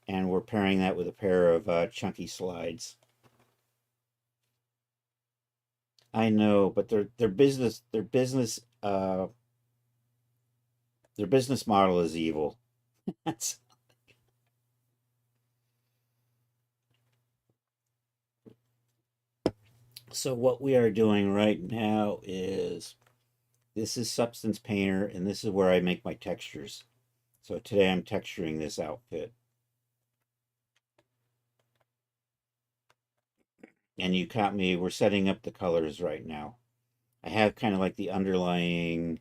And we're pairing that with a pair of chunky slides. I know, but their business model is evil. That's so what we are doing right now is this is Substance Painter, and this is where I make my textures. So today I'm texturing this outfit. And you caught me, we're setting up the colors right now. I have kind of like the underlying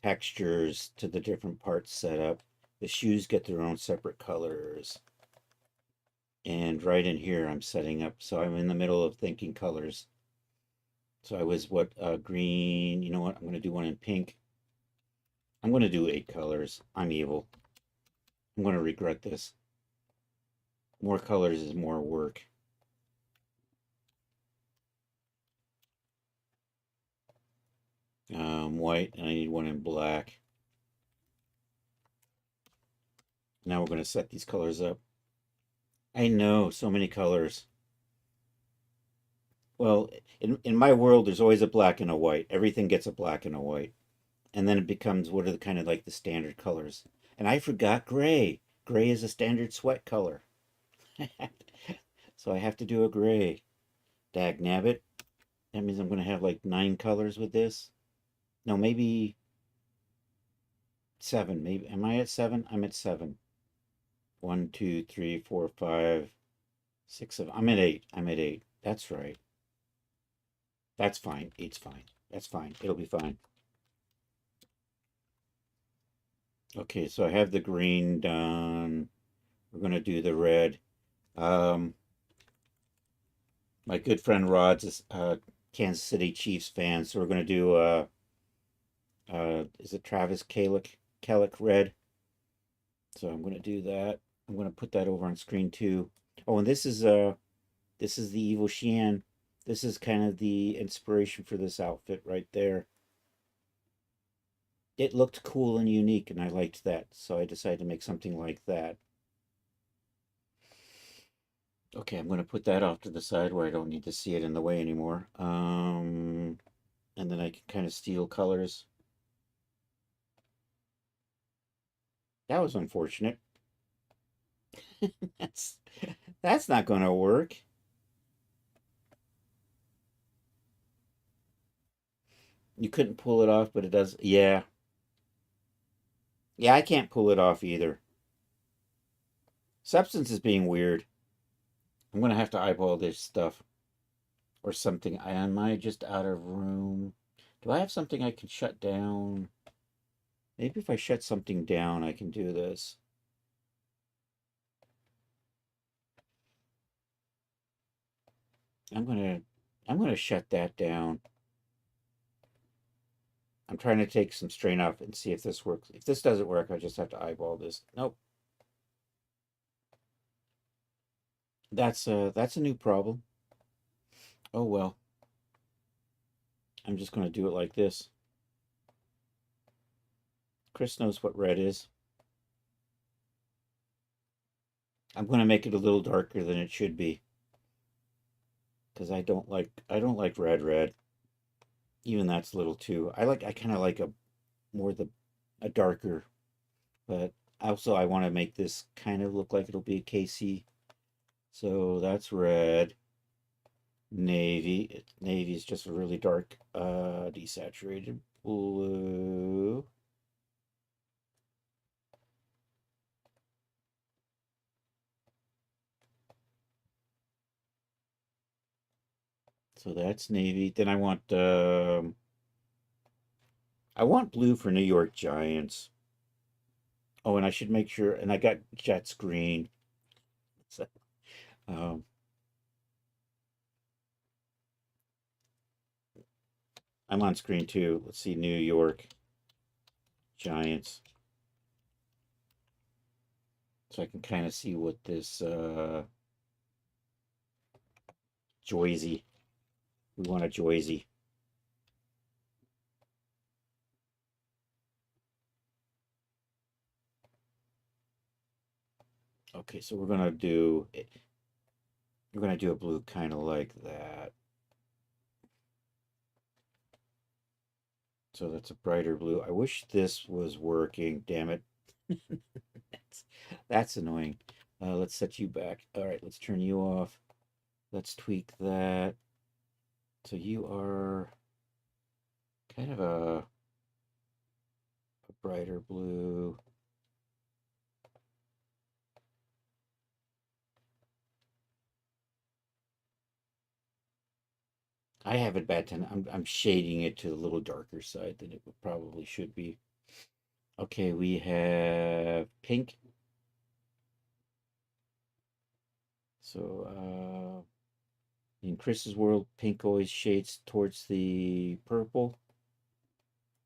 textures to the different parts set up. The shoes get their own separate colors. And right in here, I'm setting up. So I'm in the middle of thinking colors. So I was green. You know what? I'm going to do one in pink. I'm going to do 8 colors. I'm evil. I'm going to regret this. More colors is more work. White, and I need one in black. Now we're going to set these colors up. I know, so many colors. Well, in my world, there's always a black and a white. Everything gets a black and a white. And then it becomes what are the kind of like the standard colors. And I forgot gray. Gray is a standard sweat color. So I have to do a gray. Dag nabbit. That means I'm going to have like 9 colors with this. No, maybe 7. Maybe am I at 7? I'm at 7. 1, 2, 3, 4, 5, 6, 7. I'm at 8. I'm at 8. That's right. That's fine. 8's fine. That's fine. It'll be fine. Okay, so I have the green done. We're going to do the red. My good friend Rod's a Kansas City Chiefs fan, so we're going to do is it Travis Kellick red? So I'm going to do that. I'm going to put that over on screen too. Oh, and this is the Evil Sheehan. This is kind of the inspiration for this outfit right there. It looked cool and unique, and I liked that, so I decided to make something like that. Okay, I'm going to put that off to the side where I don't need to see it in the way anymore. And then I can kind of steal colors. That was unfortunate. that's that's not going to work. You couldn't pull it off, but it does. Yeah. Yeah, I can't pull it off either. Substance is being weird. I'm gonna have to eyeball this stuff or something. Am I just out of room? Do I have something I can shut down? Maybe if I shut something down, I can do this. I'm gonna I'm gonna shut that down. I'm trying to take some strain off and see if this works. If this doesn't work, I just have to eyeball this. Nope. That's a new problem. Oh well. I'm just gonna do it like this. Chris knows what red is. I'm gonna make it a little darker than it should be. Because I don't like red. Even that's a little too. I kinda like a more a darker, but also I want to make this kind of look like it'll be a KC. So that's red. Navy. Navy is just a really dark, desaturated blue. So that's navy. Then I want blue for New York Giants. Oh, and I should make sure. And I got Jets green. So, um, I'm on screen too. Let's see, New York Giants. So I can kind of see what this Joyzy. We want a Joyzy. Okay, so we're gonna do a blue kind of like that. So that's a brighter blue. I wish this was working. Damn it. that's, that's annoying. Let's set you back. All right, let's turn you off. Let's tweak that. So you are kind of a brighter blue. I have it bad 10. I'm shading it to a little darker side than it probably should be. Okay, we have pink. So in Chris's world, pink always shades towards the purple.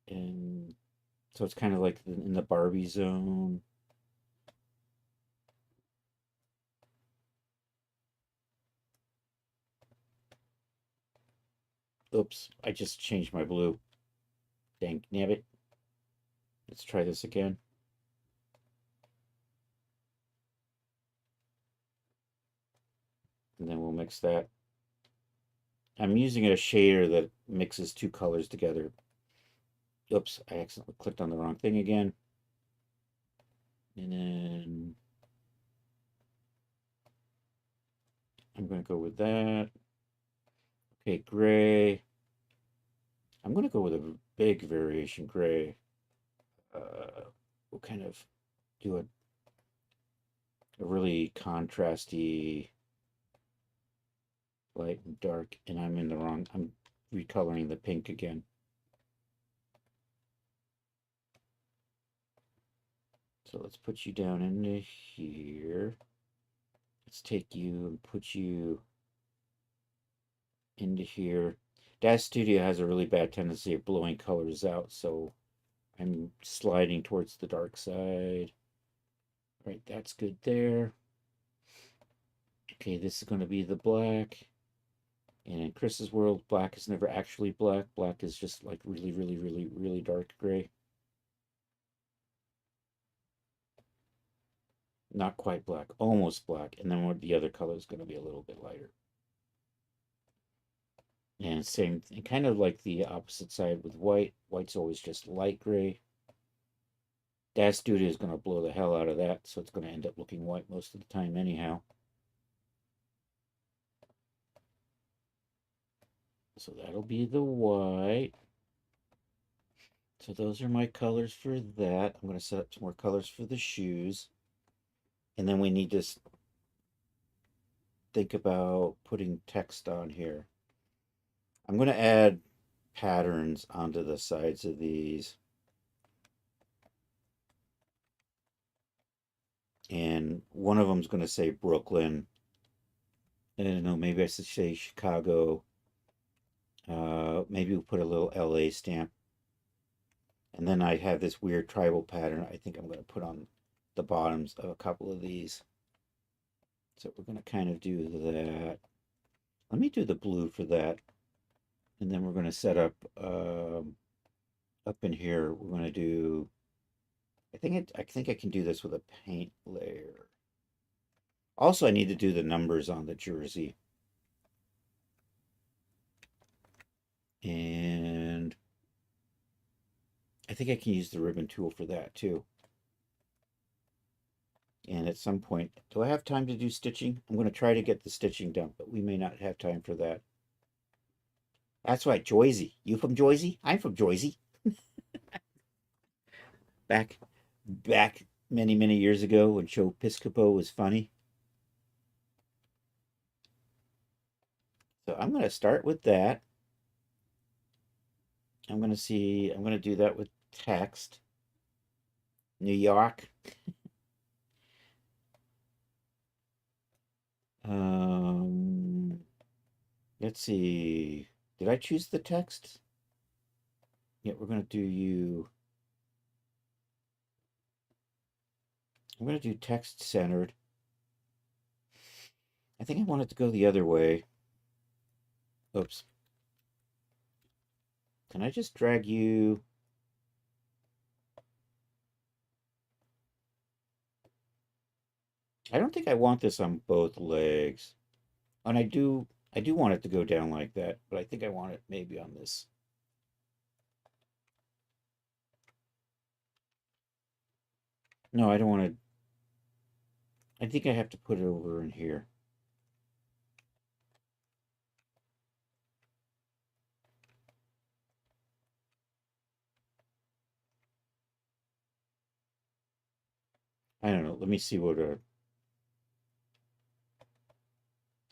And so it's kind of like in the Barbie zone. Oops, I just changed my blue. Dang nabbit. Let's try this again. And then we'll mix that. I'm using a shader that mixes two colors together. Oops, I accidentally clicked on the wrong thing again. And then I'm going to go with that. Okay, gray. I'm going to go with a big variation gray. We'll kind of do a really contrasty light and dark. And I'm recoloring the pink again. So let's put you down into here. Let's take you and put you into here. Dash Studio has a really bad tendency of blowing colors out, so I'm sliding towards the dark side. Right, that's good there. Okay, this is going to be the black. And in Chris's world, black is never actually black. Black is just like really dark gray. Not quite black, almost black. And then the other color is going to be a little bit lighter. And same thing, kind of like the opposite side with white. White's always just light gray. Dash Studio is going to blow the hell out of that, so it's going to end up looking white most of the time anyhow. So that'll be the white. So those are my colors for that. I'm going to set up some more colors for the shoes. And then we need to think about putting text on here. I'm going to add patterns onto the sides of these. And one of them is going to say Brooklyn. I don't know, maybe I should say Chicago. Maybe we'll put a little LA stamp. And then I have this weird tribal pattern I think I'm going to put on the bottoms of a couple of these. So we're going to kind of do that. Let me do the blue for that. And then we're going to set up in here. We're going to do, I think I can do this with a paint layer. Also, I need to do the numbers on the jersey. And I think I can use the ribbon tool for that too. And at some point, do I have time to do stitching? I'm going to try to get the stitching done, but we may not have time for that. That's right, Joyzy. You from Joyzy? I'm from Joyzy. Back many, many years ago when Joe Piscopo was funny. So I'm going to start with that. I'm going to do that with text. New York. Let's see. Did I choose the text? Yeah, we're going to do you. I'm going to do text centered. I think I want it to go the other way. Oops. Can I just drag you? I don't think I want this on both legs. And I do want it to go down like that, but I think I want it maybe on this. No, I don't want to. I think I have to put it over in here. I don't know. Let me see what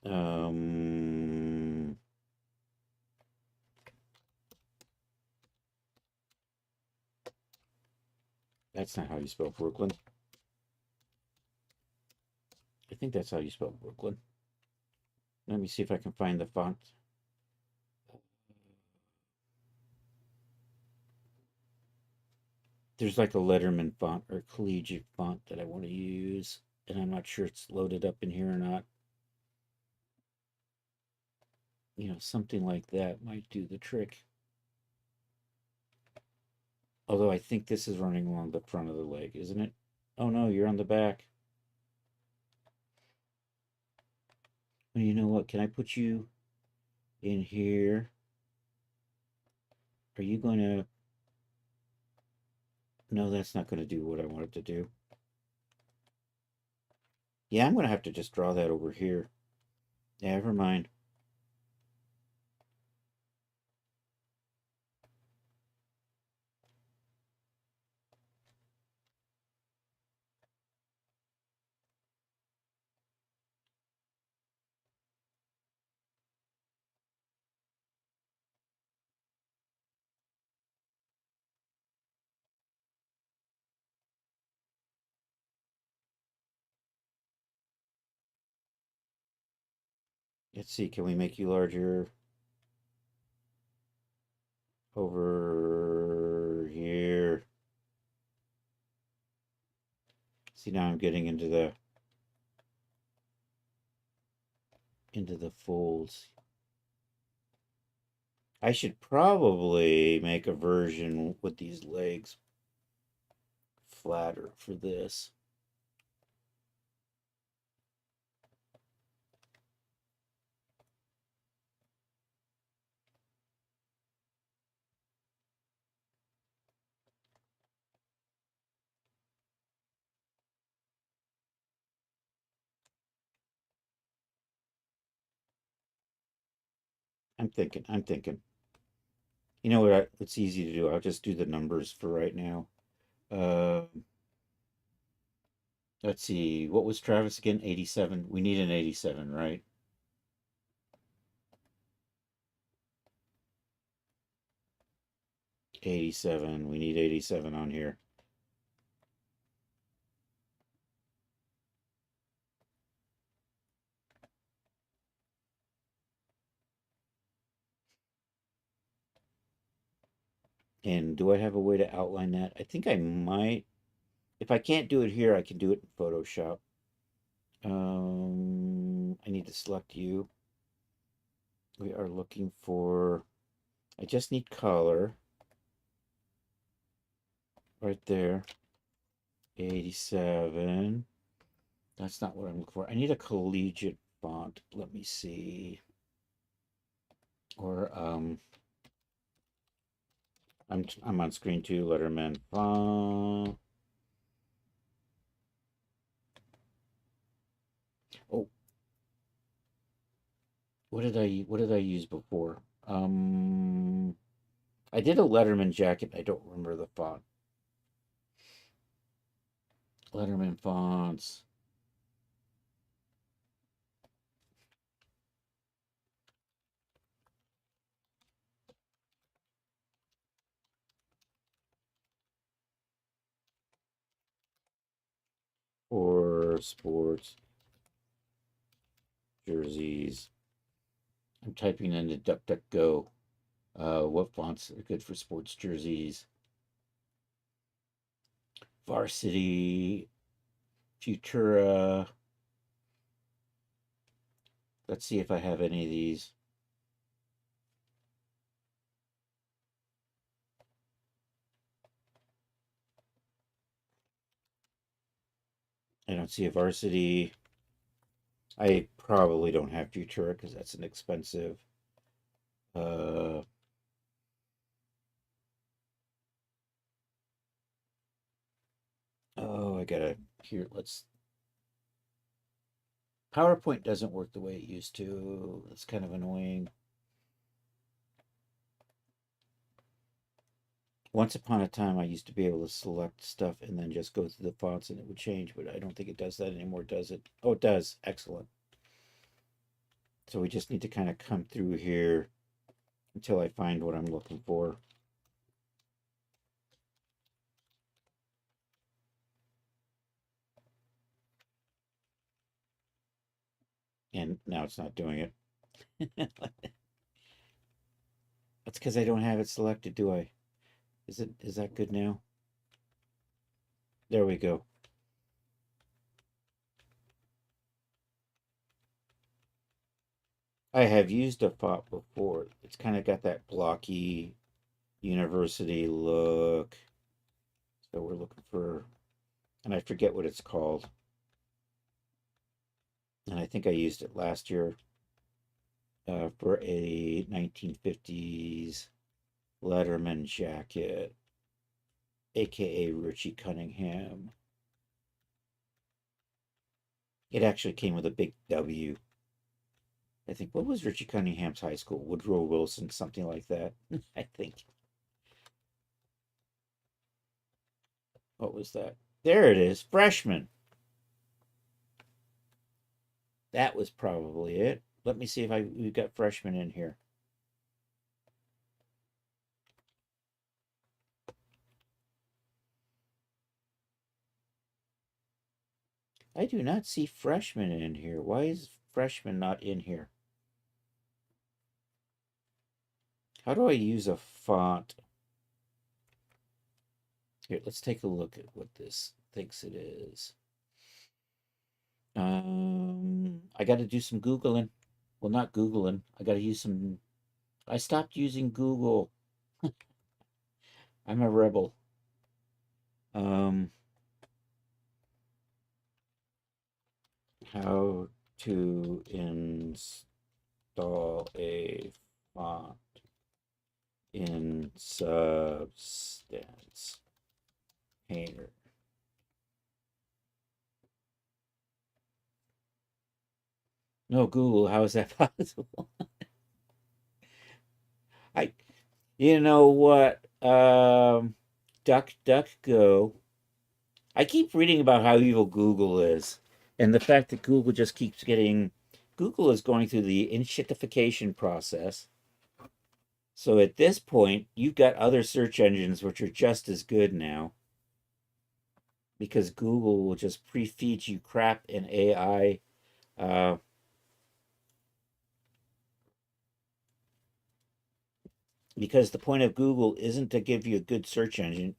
um that's not how you spell Brooklyn. I think that's how you spell Brooklyn. Let me see if I can find the font. There's like a Letterman font or collegiate font that I want to use, and I'm not sure it's loaded up in here or not. You know, something like that might do the trick. Although I think this is running along the front of the leg, isn't it? Oh no, you're on the back. Well, you know what? Can I put you in here? Are you going to... No, that's not going to do what I want it to do. Yeah, I'm going to have to just draw that over here. Yeah, never mind. Let's see, can we make you larger over here? See, now I'm getting into the folds. I should probably make a version with these legs flatter for this. I'm thinking. You know what? It's easy to do. I'll just do the numbers for right now. Uh, Let's see. What was Travis again? 87. We need an 87, right? '87. We need 87 on here. And do I have a way to outline that? I think I might. If I can't do it here, I can do it in Photoshop. I need to select you. We are looking for, I just need color. Right there. 87. That's not what I'm looking for. I need a collegiate font. Let me see. Or I'm on screen too. Letterman font. Oh, what did I use before? I did a Letterman jacket. I don't remember the font. Letterman fonts. Or sports jerseys. I'm typing into DuckDuckGo. What fonts are good for sports jerseys? Varsity, Futura. Let's see if I have any of these. I don't see a Varsity. I probably don't have Futura because that's an expensive. Uh, oh, I gotta here. Let's. PowerPoint doesn't work the way it used to. It's kind of annoying. Once upon a time, I used to be able to select stuff and then just go through the fonts and it would change, but I don't think it does that anymore, does it? Oh, it does. Excellent. So we just need to kind of come through here until I find what I'm looking for. And now it's not doing it. That's because I don't have it selected, do I? Is that good now? There we go. I have used a font before. It's kind of got that blocky university look. So we're looking for, and I forget what it's called. And I think I used it last year for a 1950s Letterman jacket, aka Richie Cunningham. It actually came with a big W. I think, what was Richie Cunningham's high school? Woodrow Wilson, something like that. I think. What was that? There it is, freshman. That was probably it. Let me see if we've got freshmen in here. I do not see freshman in here. Why is freshman not in here? How do I use a font? Here, let's take a look at what this thinks it is. I got to do some Googling. Well, not Googling. I got to use some. I stopped using Google. I'm a rebel. How to install a font in Substance Painter. No, Google, how is that possible? I, you know what? DuckDuckGo I keep reading about how evil Google is, and the fact that Google just keeps getting. Google is going through the enshittification process. So at this point, you've got other search engines which are just as good now because Google will just pre-feed you crap in AI. Uh, because the point of Google isn't to give you a good search engine,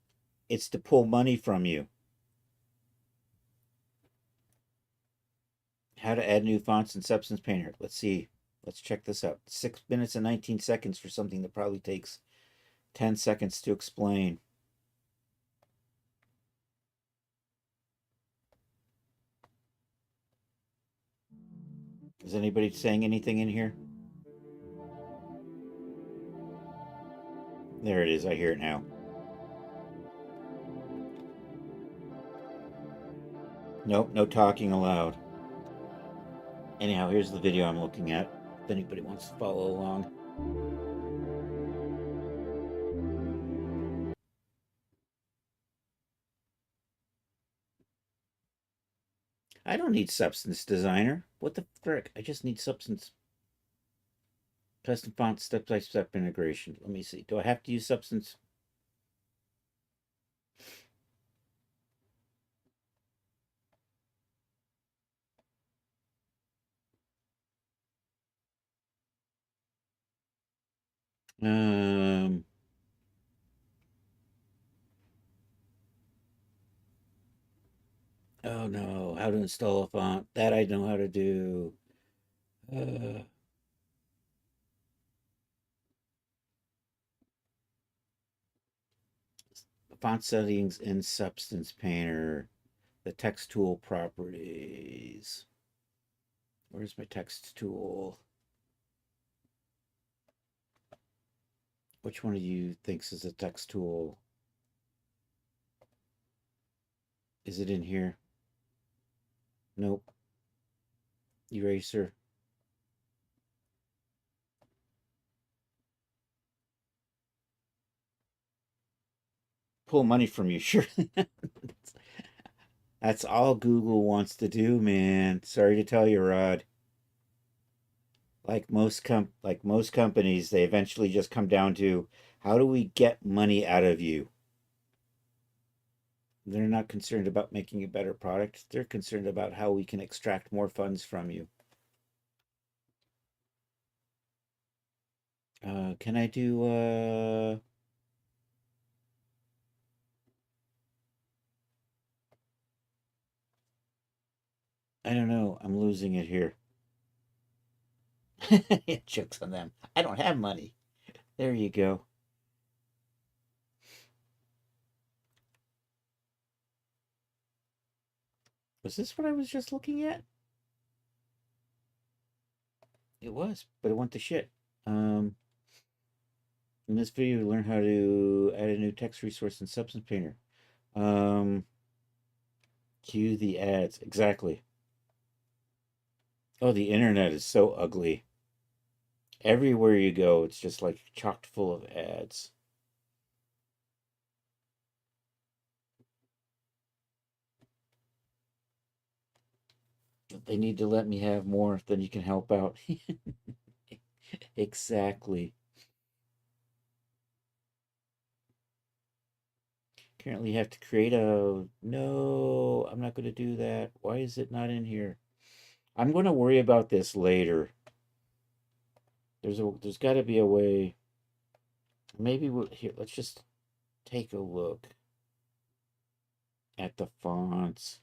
it's to pull money from you. How to add new fonts in Substance Painter. Let's see. Let's check this out. 6 minutes and 19 seconds for something that probably takes 10 seconds to explain. Is anybody saying anything in here? There it is. I hear it now. Nope, no talking allowed. Anyhow, here's the video I'm looking at. If anybody wants to follow along. I don't need Substance Designer. What the frick? I just need Substance. Custom font step-by-step integration. Let me see. Do I have to use Substance? Um. Oh no, how to install a font. That I know how to do. Uh, Font settings in Substance Painter. The text tool properties. Where's my text tool? Which one of you thinks is a text tool? Is it in here? Nope. Eraser. Pull money from you, sure. That's all Google wants to do, man. Sorry to tell you, Rod. Like most companies, they eventually just come down to how do we get money out of you? They're not concerned about making a better product. They're concerned about how we can extract more funds from you. Can I do I don't know. I'm losing it here. Jokes on them. I don't have money. There you go. Was this what I was just looking at? It was, but it went to shit. Um, in this video, we learn how to add a new text resource in Substance Painter. Um, Cue the ads. Exactly. Oh, the internet is so ugly. Everywhere you go, it's just like chocked full of ads. They need to let me have more, then you can help out. Exactly. Currently, you have to create a. No, I'm not going to do that. Why is it not in here? I'm going to worry about this later. There's got to be a way. Maybe we'll here. Let's just take a look at the fonts.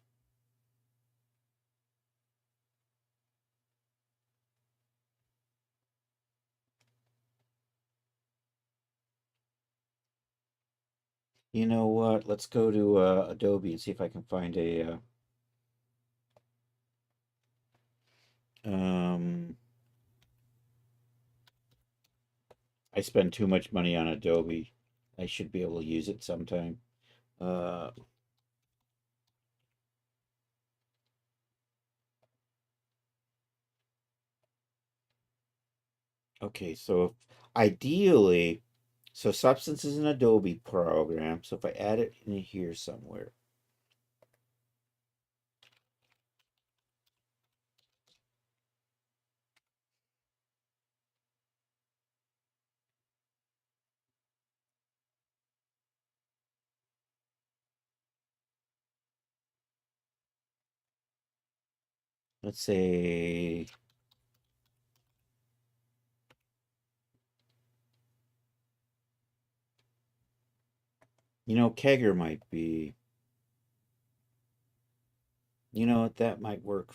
You know what? Let's go to Adobe and see if I can find a. Um, I spend too much money on Adobe. I should be able to use it sometime. Uh, okay, so ideally, so Substance is an Adobe program. So if I add it in here somewhere, let's say, Kegger might be, what, that might work.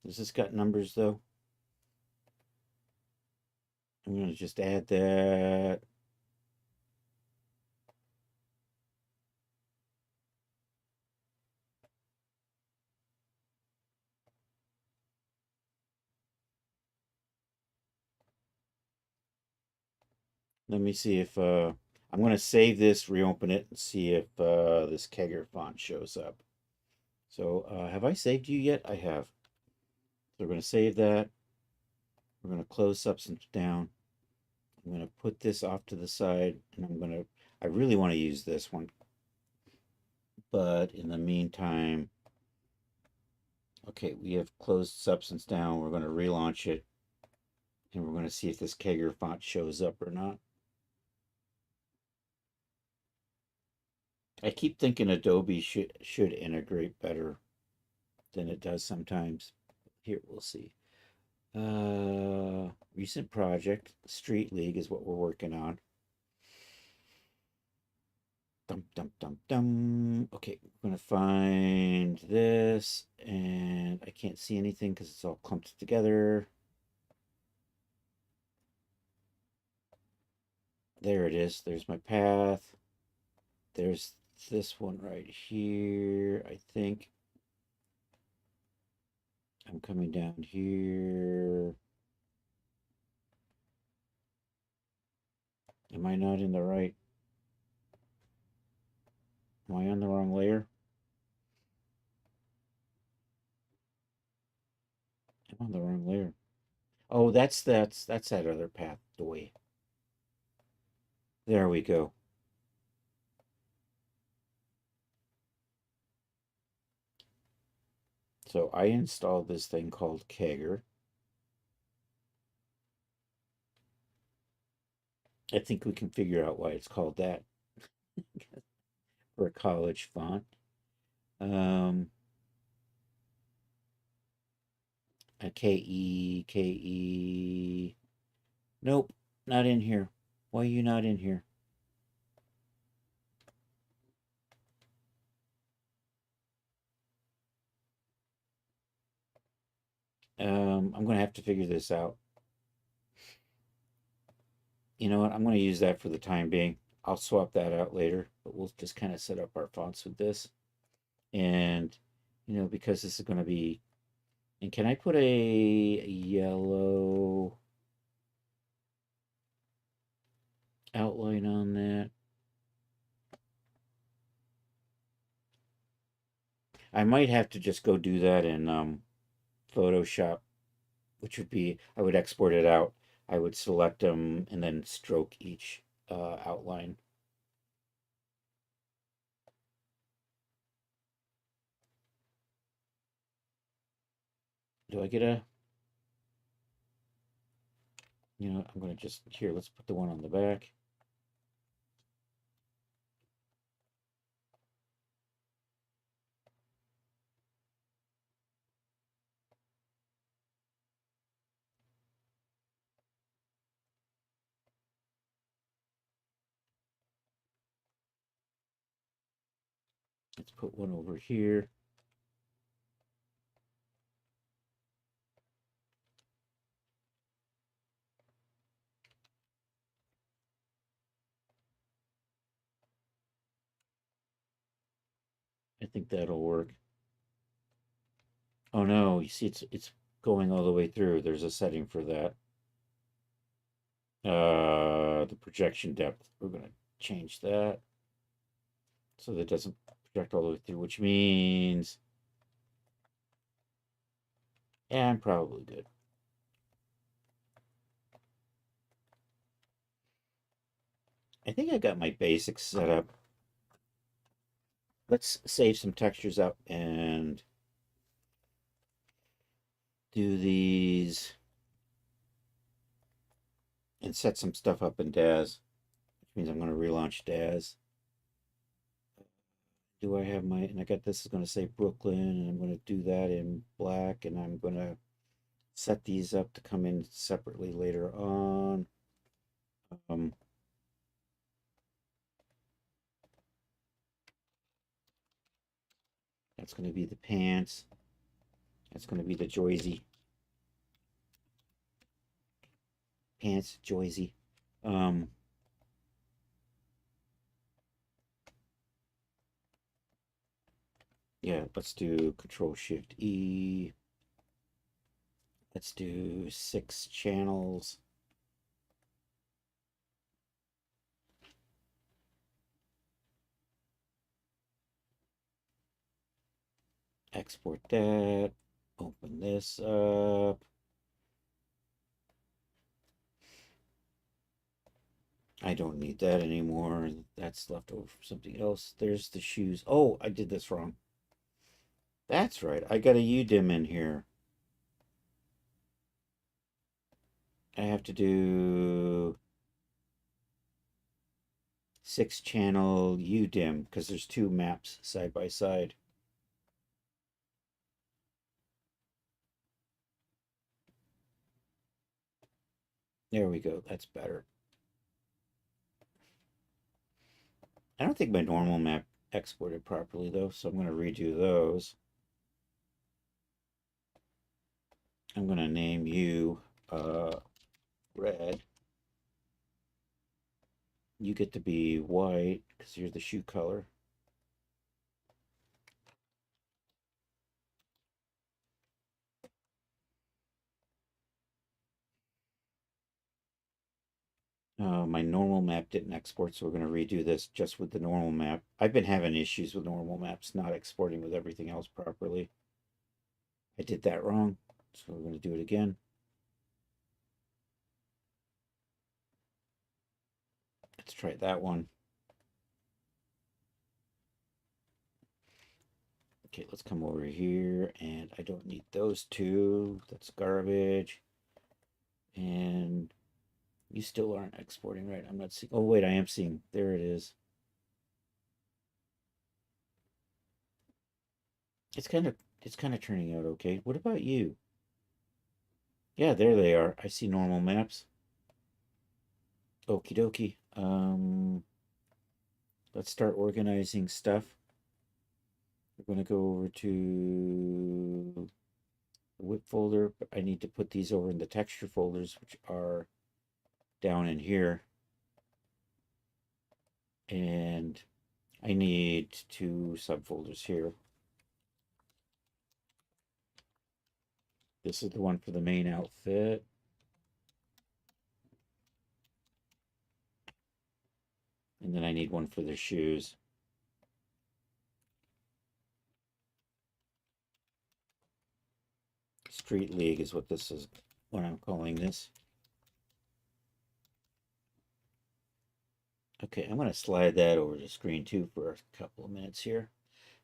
Has this got numbers though? I'm going to just add that. Let me see if I'm going to save this, reopen it, and see if this Kegger font shows up. So have I saved you yet? I have. So we're going to save that. We're going to close Substance down. I'm going to put this off to the side, and I really want to use this one. But in the meantime, okay, we have closed Substance down. We're going to relaunch it, and we're going to see if this Kegger font shows up or not. I keep thinking Adobe should integrate better than it does sometimes. Here, we'll see. Recent project, Street League is what we're working on. Dum dum dum dum. Okay, we're gonna find this, and I can't see anything because it's all clumped together. There it is. There's my path. There's this one right here, I think. I'm coming down here. Am I not in the right? Am I on the wrong layer? I'm on the wrong layer. Oh, that's that other path way. There we go. So I installed this thing called Kegger. I think we can figure out why it's called that for a college font. A K-E. Nope, not in here. Why are you not in here? I'm going to have to figure this out. You know what? I'm going to use that for the time being. I'll swap that out later, but we'll just kind of set up our fonts with this. And, because this is going to be... And can I put a yellow outline on that? I might have to just go do that in Photoshop, which would be, I would export it out. I would select them and then stroke each outline. Do I get a... I'm going to just... Here, let's put the one on the back. Let's put one over here. I think that'll work. Oh no, you see it's going all the way through. There's a setting for that. The projection depth. We're going to change that so that it doesn't project all the way through, which means... Yeah, I'm probably good. I think I got my basics set up. Let's save some textures up and do these and set some stuff up in Daz, which means I'm going to relaunch Daz. do I have my, and I got this is going to say Brooklyn, and I'm going to do that in black, and I'm going to set these up to come in separately later on. Um, that's going to be the pants. That's going to be the Joyzy. Pants, Joyzy. Um, yeah, let's do Control Shift E. Let's do 6 channels. Export that. Open this up. I don't need that anymore. That's left over from something else. There's the shoes. Oh, I did this wrong. That's right. I got a UDIM in here. I have to do 6 channel UDIM because there's 2 maps side by side. There we go. That's better. I don't think my normal map exported properly though, so I'm going to redo those. I'm going to name you red. You get to be white because you're the shoe color. My normal map didn't export, so we're going to redo this just with the normal map. I've been having issues with normal maps not exporting with everything else properly. I did that wrong, so we're going to do it again. Let's try that one. Okay, let's come over here, and I don't need those 2. That's garbage. And you still aren't exporting, right? I'm not seeing. Oh, wait, I am seeing. There it is. It's kind of turning out okay. What about you? Yeah, there they are. I see normal maps. Okie dokie. Let's start organizing stuff. We're going to go over to the whip folder, but I need to put these over in the texture folders, which are down in here. And I need 2 subfolders here. This is the one for the main outfit. And then I need one for the shoes. Street League is what this is, what I'm calling this. Okay, I'm going to slide that over the screen too for a couple of minutes here.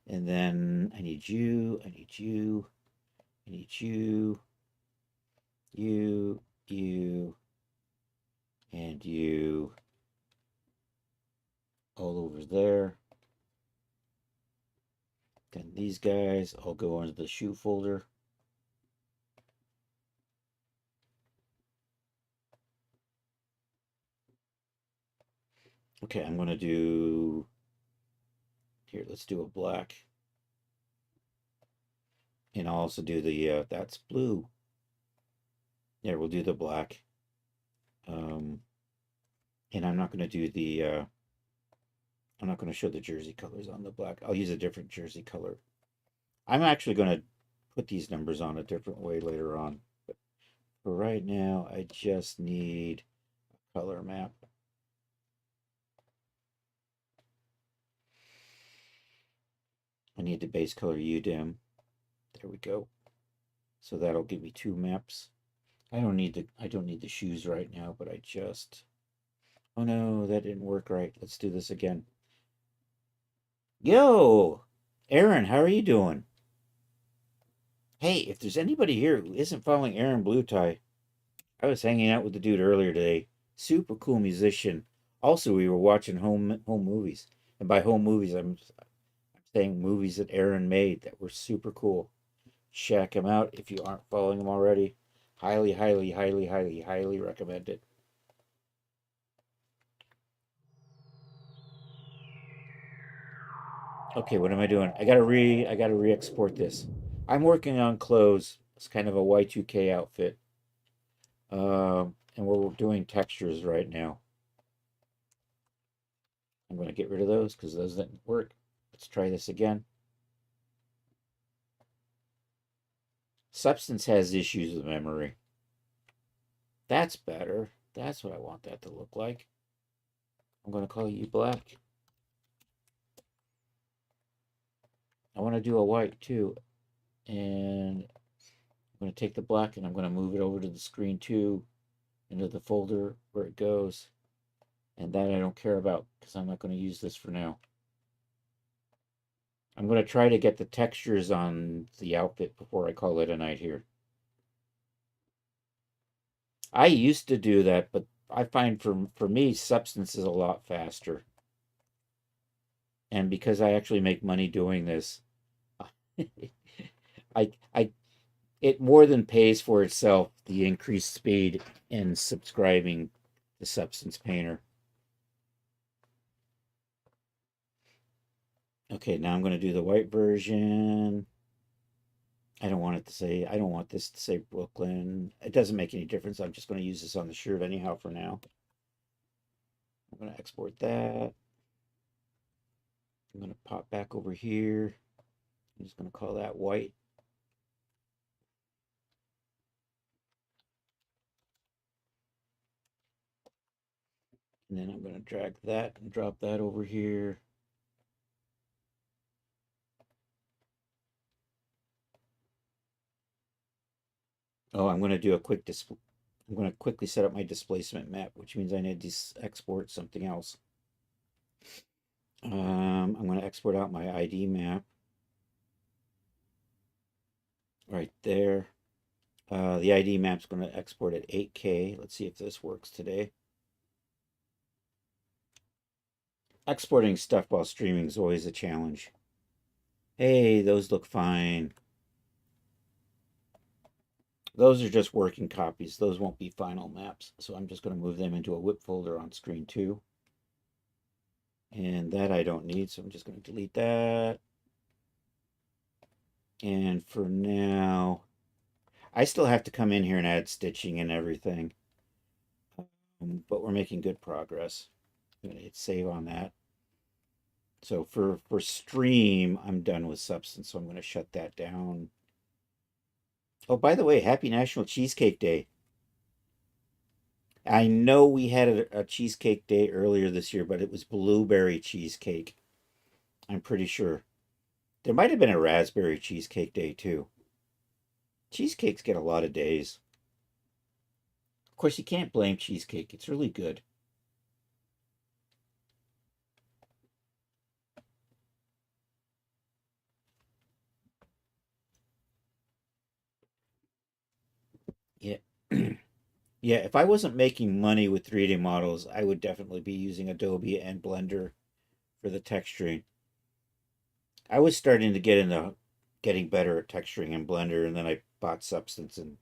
And then I need you, I need you, I need you, you, and you all over there. Then these guys all go into the shoe folder. Okay, I'm going to do, here, let's do a black. And I'll also do the, that's blue. Yeah, we'll do the black. And I'm not going to do the, I'm not going to show the jersey colors on the black. I'll use a different jersey color. I'm actually going to put these numbers on a different way later on. But for right now, I just need a color map. I need the base color UDIM. There we go. So that'll give me 2 maps. I don't need the shoes right now, but I just, oh no, that didn't work right. Let's do this again. Yo, Aaron, how are you doing? Hey, if there's anybody here who isn't following Aaron Blue Tie, I was hanging out with the dude earlier today. Super cool musician. Also, we were watching home movies, and by home movies, I'm saying movies that Aaron made that were super cool. Check him out if you aren't following him already. Highly, highly, highly, highly, highly recommend it. Okay, what am I doing? I gotta re-export this. I'm working on clothes. It's kind of a Y2K outfit. And we're doing textures right now. I'm gonna get rid of those because those didn't work. Let's try this again. Substance has issues with memory. That's better. That's what I want that to look like. I'm gonna call you black. I want to do a white too. And I'm going to take the black and I'm going to move it over to the screen 2 into the folder where it goes. And that I don't care about because I'm not going to use this for now. I'm going to try to get the textures on the outfit before I call it a night here. I used to do that, but I find for me, Substance is a lot faster. And because I actually make money doing this, I it more than pays for itself, the increased speed in subscribing to Substance Painter. Okay, now I'm going to do the white version. I don't want this to say Brooklyn. It doesn't make any difference. I'm just going to use this on the shirt anyhow for now. I'm going to export that. I'm going to pop back over here. I'm just going to call that white. And then I'm going to drag that and drop that over here. Oh, I'm going to do a quick display. I'm going to quickly set up my displacement map, which means I need to export something else. I'm going to export out my ID map. Right there. The ID map's going to export at 8K. Let's see if this works today. Exporting stuff while streaming is always a challenge. Hey, those look fine. Those are just working copies. Those won't be final maps. So I'm just going to move them into a whip folder on screen 2. And that I don't need, so I'm just going to delete that. And for now, I still have to come in here and add stitching and everything. But we're making good progress. I'm going to hit save on that. So for stream, I'm done with Substance, so I'm going to shut that down. Oh, by the way, happy National Cheesecake Day. I know we had a cheesecake day earlier this year, but it was blueberry cheesecake. I'm pretty sure. There might have been a raspberry cheesecake day too. Cheesecakes get a lot of days. Of course, you can't blame cheesecake. It's really good. Yeah. Yeah, if I wasn't making money with 3D models, I would definitely be using Adobe and Blender for the texturing. I was starting to get into getting better at texturing in Blender, and then I bought Substance, and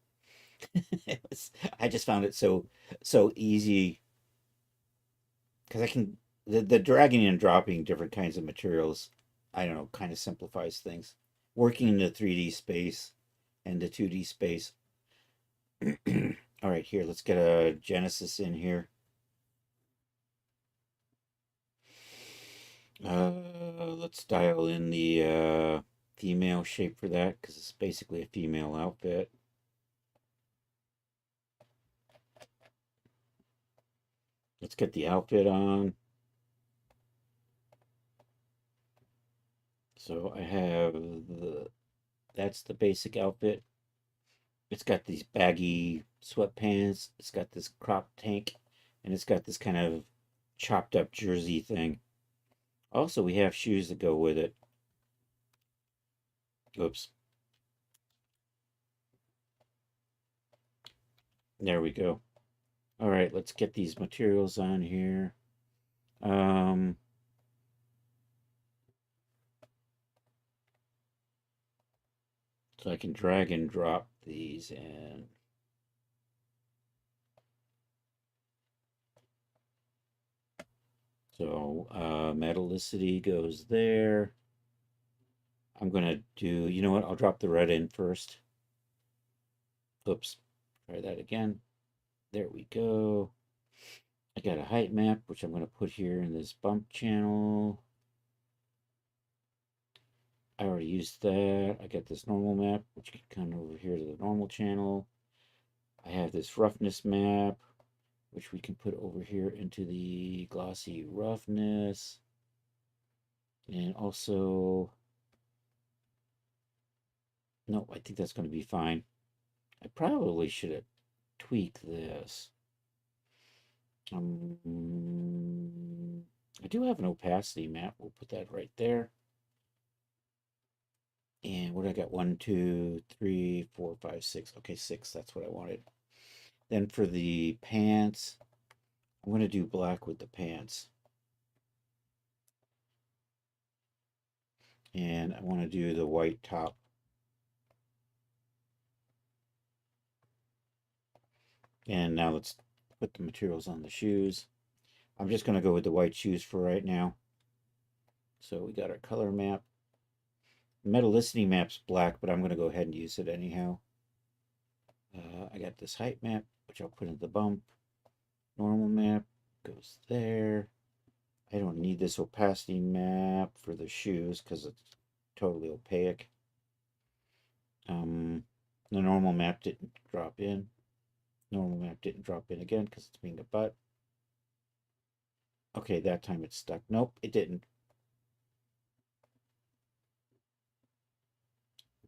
I just found it so easy because I can the dragging and dropping different kinds of materials. I don't know, kind of simplifies things. Working in the 3D space and the 2D space. All right, here, let's get a Genesis in here. Let's dial in the female shape for that because it's basically a female outfit. Let's get the outfit on. So I have that's the basic outfit. It's got these baggy sweatpants. It's got this crop tank, and it's got this kind of chopped up jersey thing. Also, we have shoes that go with it. Oops. There we go. All right, let's get these materials on here. So I can drag and drop these in. So metallicity goes there. I'm going to do, you know what? I'll drop the red in first. Oops. Try that again. There we go. I got a height map, which I'm going to put here in this bump channel. I already used that. I got this normal map, which can come over here to the normal channel. I have this roughness map, which we can put over here into the glossy roughness. And also, no, I think that's going to be fine. I probably should have tweaked this. I do have an opacity map. We'll put that right there. And what I got? 1, 2, 3, 4, 5, 6. Okay, 6. That's what I wanted. Then for the pants, I'm going to do black with the pants. And I want to do the white top. And now let's put the materials on the shoes. I'm just going to go with the white shoes for right now. So we got our color map. Metallicity map's black, but I'm going to go ahead and use it anyhow. I got this height map, which I'll put in the bump. Normal map goes there. I don't need this opacity map for the shoes because it's totally opaque. The normal map didn't drop in. Normal map didn't drop in again because it's being a butt. Okay, that time it's stuck. Nope, it didn't.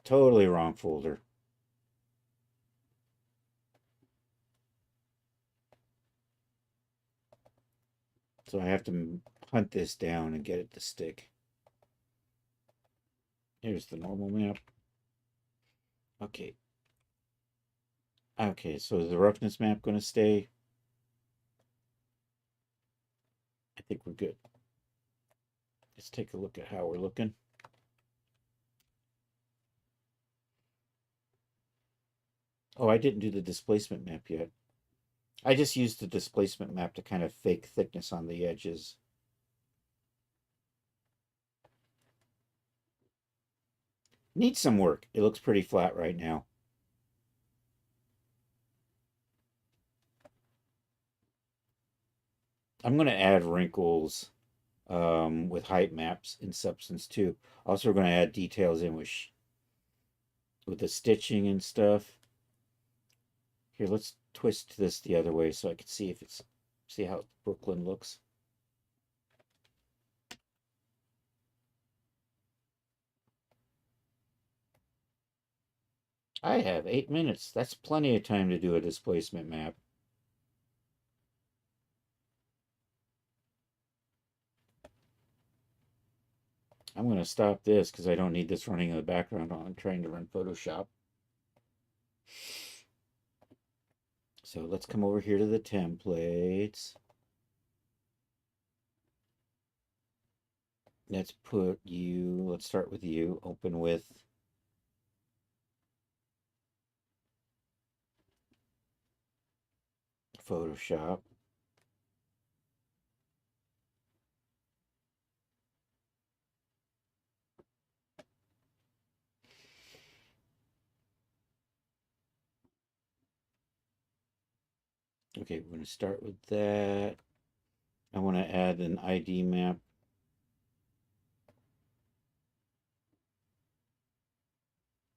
Totally wrong folder. So I have to hunt this down and get it to stick. Here's the normal map. Okay. Okay, so is the roughness map going to stay? I think we're good. Let's take a look at how we're looking. Oh, I didn't do the displacement map yet. I just used the displacement map to kind of fake thickness on the edges. Needs some work. It looks pretty flat right now. I'm going to add wrinkles with height maps in Substance too. Also, we're going to add details in with the stitching and stuff. Here, let's twist this the other way so I can see see how Brooklyn looks. I have 8 minutes. That's plenty of time to do a displacement map. I'm going to stop this because I don't need this running in the background while I'm trying to run Photoshop. So let's come over here to the templates. Let's start with you, open with Photoshop. Okay, we're going to start with that. I want to add an ID map.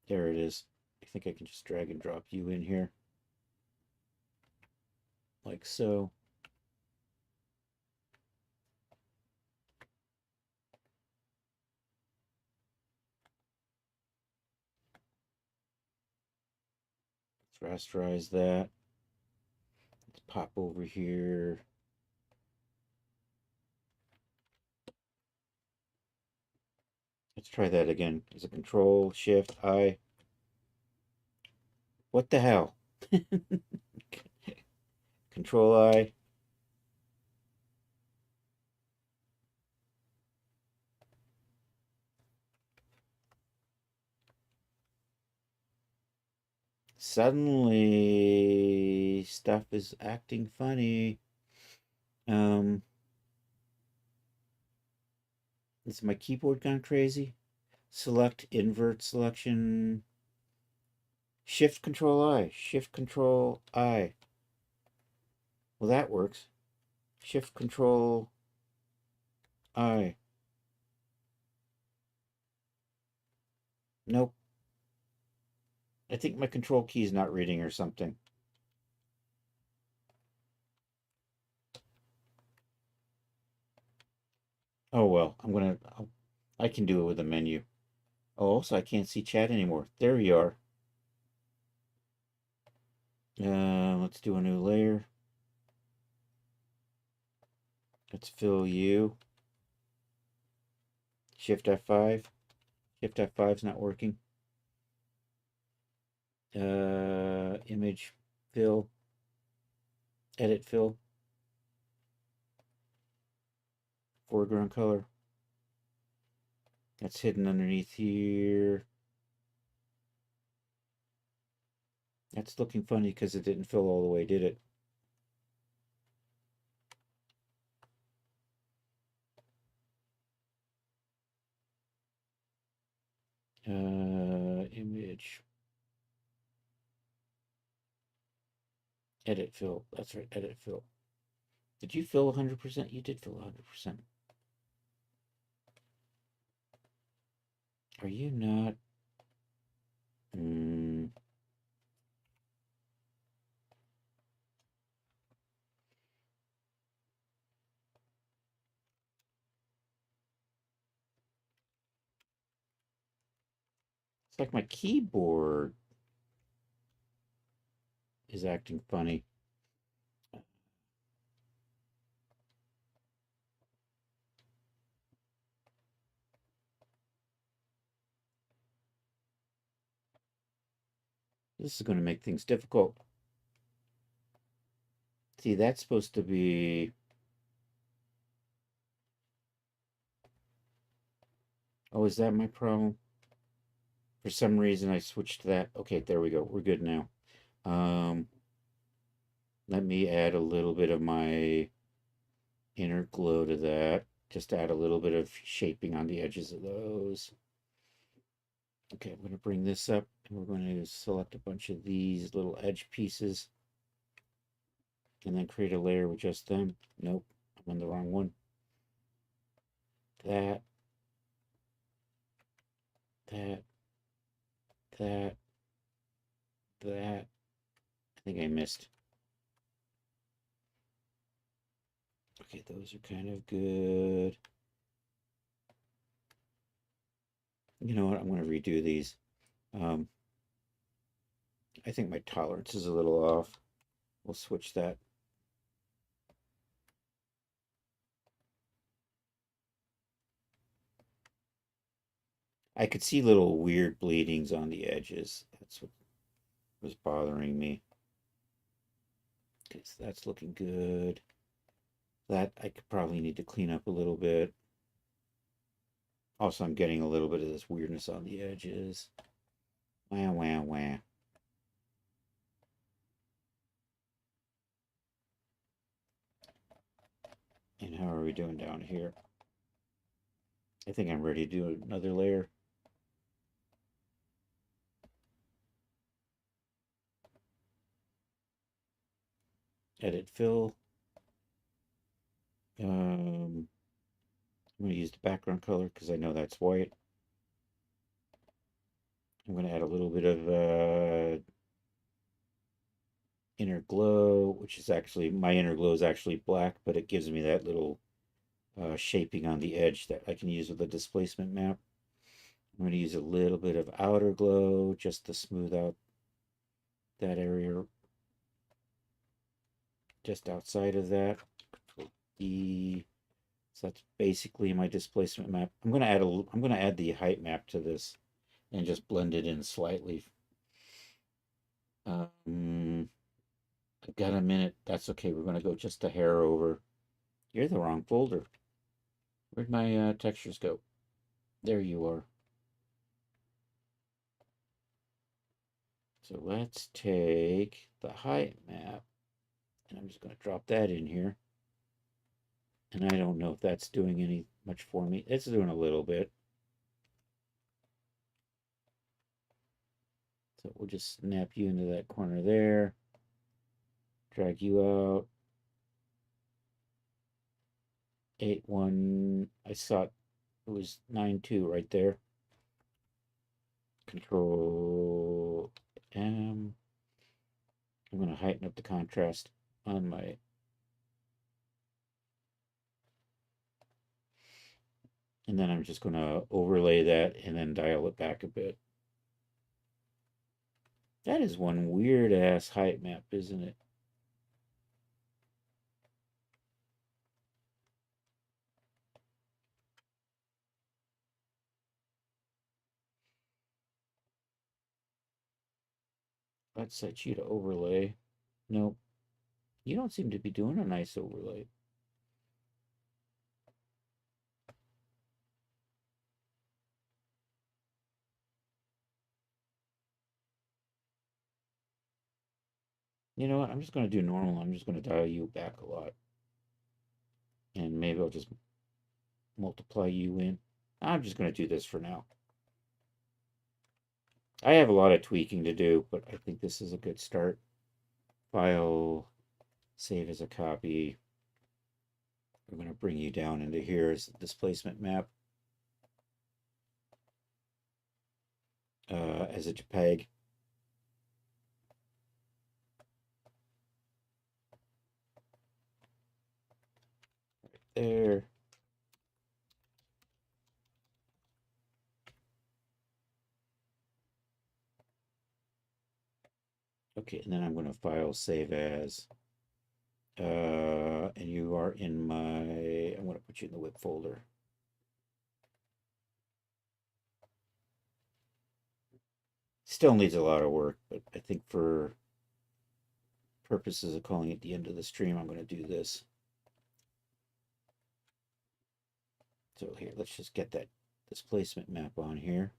There it is. I think I can just drag and drop you in here. Like so. Let's rasterize that. Let's pop over here. Let's try that again. Is it Control Shift I? What the hell? Control I. Suddenly, stuff is acting funny. Is my keyboard gone crazy? Select invert selection. Shift Control I. Shift Control I. Well, that works. Shift Control I. Nope. I think my control key is not reading or something. Oh well, I can do it with a menu. Oh, also I can't see chat anymore. There you are. Let's do a new layer. Let's fill you. Shift F5. Shift F5 is not working. Image fill. Edit fill. Foreground color. That's hidden underneath here. That's looking funny because it didn't fill all the way, did it? Image. Edit fill. That's right, edit fill. Did you fill 100%? You did fill 100%. Are you not? It's like my keyboard is acting funny. This is going to make things difficult. See, that's supposed to be... Oh, is that my problem? For some reason, I switched to that. Okay, there we go. We're good now. Let me add a little bit of my inner glow to that. Just add a little bit of shaping on the edges of those. Okay, I'm going to bring this up, and we're going to select a bunch of these little edge pieces, and then create a layer with just them. Nope, I'm on the wrong one. That, that, that, that. I think I missed. Okay, those are kind of good. You know what? I'm going to redo these. I think my tolerance is a little off. We'll switch that. I could see little weird bleedings on the edges. That's what was bothering me. Okay, so that's looking good. That I could probably need to clean up a little bit. Also, I'm getting a little bit of this weirdness on the edges. Wah, wah, wah. And how are we doing down here? I think I'm ready to do another layer. Edit fill. I'm going to use the background color because I know that's white. I'm going to add a little bit of inner glow, which is actually, my inner glow is actually black, but it gives me that little shaping on the edge that I can use with a displacement map. I'm going to use a little bit of outer glow just to smooth out that area just outside of that. Control E. So that's basically my displacement map. I'm going to add the height map to this and just blend it in slightly. I've got a minute. That's okay. We're going to go just a hair over. You're the wrong folder. Where'd my textures go? There you are. So let's take the height map, and I'm just going to drop that in here. And I don't know if that's doing any much for me. It's doing a little bit. So we'll just snap you into that corner there. Drag you out. 8-1. I saw it was 9-2 right there. Control M. I'm going to heighten up the contrast on my. And then I'm just going to overlay that and then dial it back a bit. That is one weird ass height map, isn't it? Let's set you to overlay. Nope. You don't seem to be doing a nice overlay. You know what? I'm just going to do normal. I'm just going to dial you back a lot. And maybe I'll just multiply you in. I'm just going to do this for now. I have a lot of tweaking to do, but I think this is a good start. File, save as a copy. We're going to bring you down into here as a displacement map. As a JPEG. Right there. Okay, and then I'm going to file save as. And you are in my. I'm going to put you in the whip folder. Still needs a lot of work, but I think for purposes of calling it the end of the stream, I'm going to do this. So here, let's just get that displacement map on here.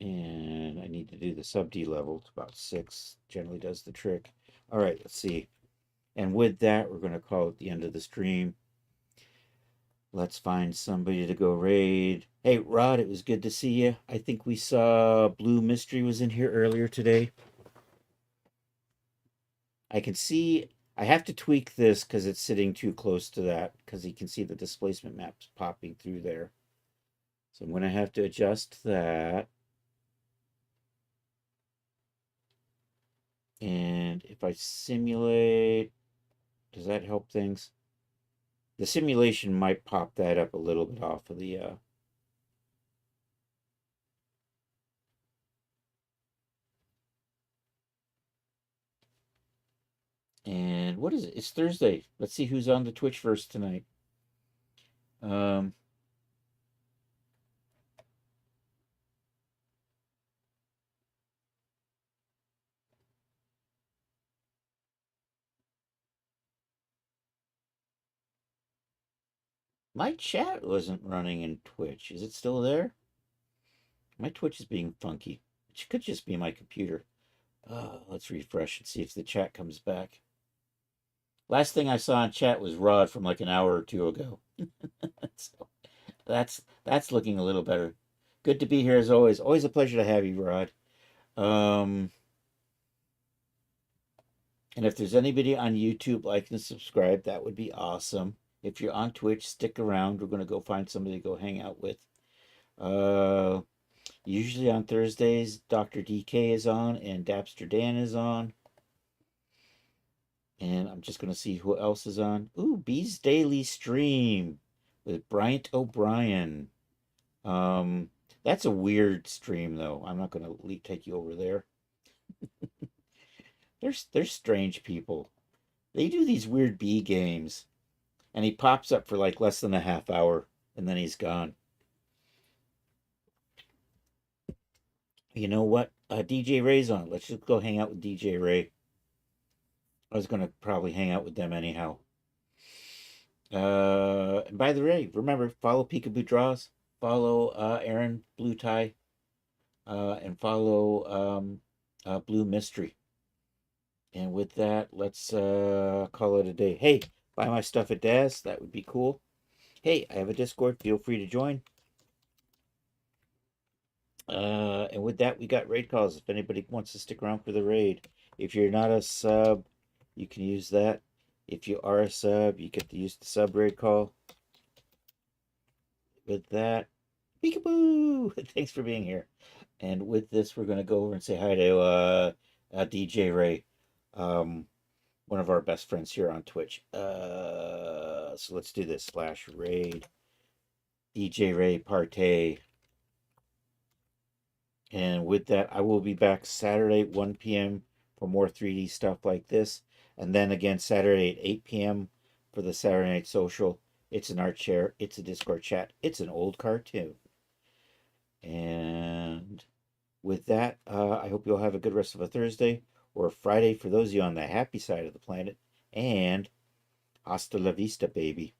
And I need to do the sub D level. It's about 6. Generally does the trick. All right, let's see. And with that, we're going to call it the end of the stream. Let's find somebody to go raid. Hey, Rod, it was good to see you. I think we saw Blue Mystery was in here earlier today. I can see, I have to tweak this because it's sitting too close to that because you can see the displacement maps popping through there. So I'm going to have to adjust that. And if I simulate, does that help things? The simulation might pop that up a little bit off of the and what is it? It's Thursday. Let's see who's on the Twitch first tonight. My chat wasn't running in Twitch. Is it still there? My Twitch is being funky. It could just be my computer. Let's refresh and see if the chat comes back. Last thing I saw in chat was Rod from like an hour or two ago. So that's looking a little better. Good to be here as always. Always a pleasure to have you, Rod. And if there's anybody on YouTube like and subscribe, that would be awesome. If you're on Twitch, stick around. We're going to go find somebody to go hang out with. Usually on Thursdays, Dr. DK is on and Dapster Dan is on. And I'm just going to see who else is on. Ooh, Bee's Daily Stream with Bryant O'Brien. That's a weird stream, though. I'm not going to take you over there. They're strange people. They do these weird bee games. And he pops up for like less than a half hour, and then he's gone. You know what? DJ Ray's on. Let's just go hang out with DJ Ray. I was going to probably hang out with them anyhow. And by the way, remember, follow Peekaboo Draws, follow Aaron Blue Tie, and follow Blue Mystery. And with that, let's call it a day. Hey, buy my stuff at Daz. That would be cool. Hey, I have a Discord. Feel free to join. And with that, we got raid calls. If anybody wants to stick around for the raid, if you're not a sub, you can use that. If you are a sub, you get to use the sub raid call. With that, peekaboo! Thanks for being here. And with this, we're going to go over and say hi to DJ Ray, one of our best friends here on Twitch. So let's do this. /raid DJ Ray Partay. And with that, I will be back Saturday, 1 p.m. for more 3D stuff like this. And then again, Saturday at 8 p.m. for the Saturday Night Social. It's an art share. It's a Discord chat. It's an old cartoon. And with that, I hope you'll have a good rest of a Thursday or a Friday for those of you on the happy side of the planet. And hasta la vista, baby.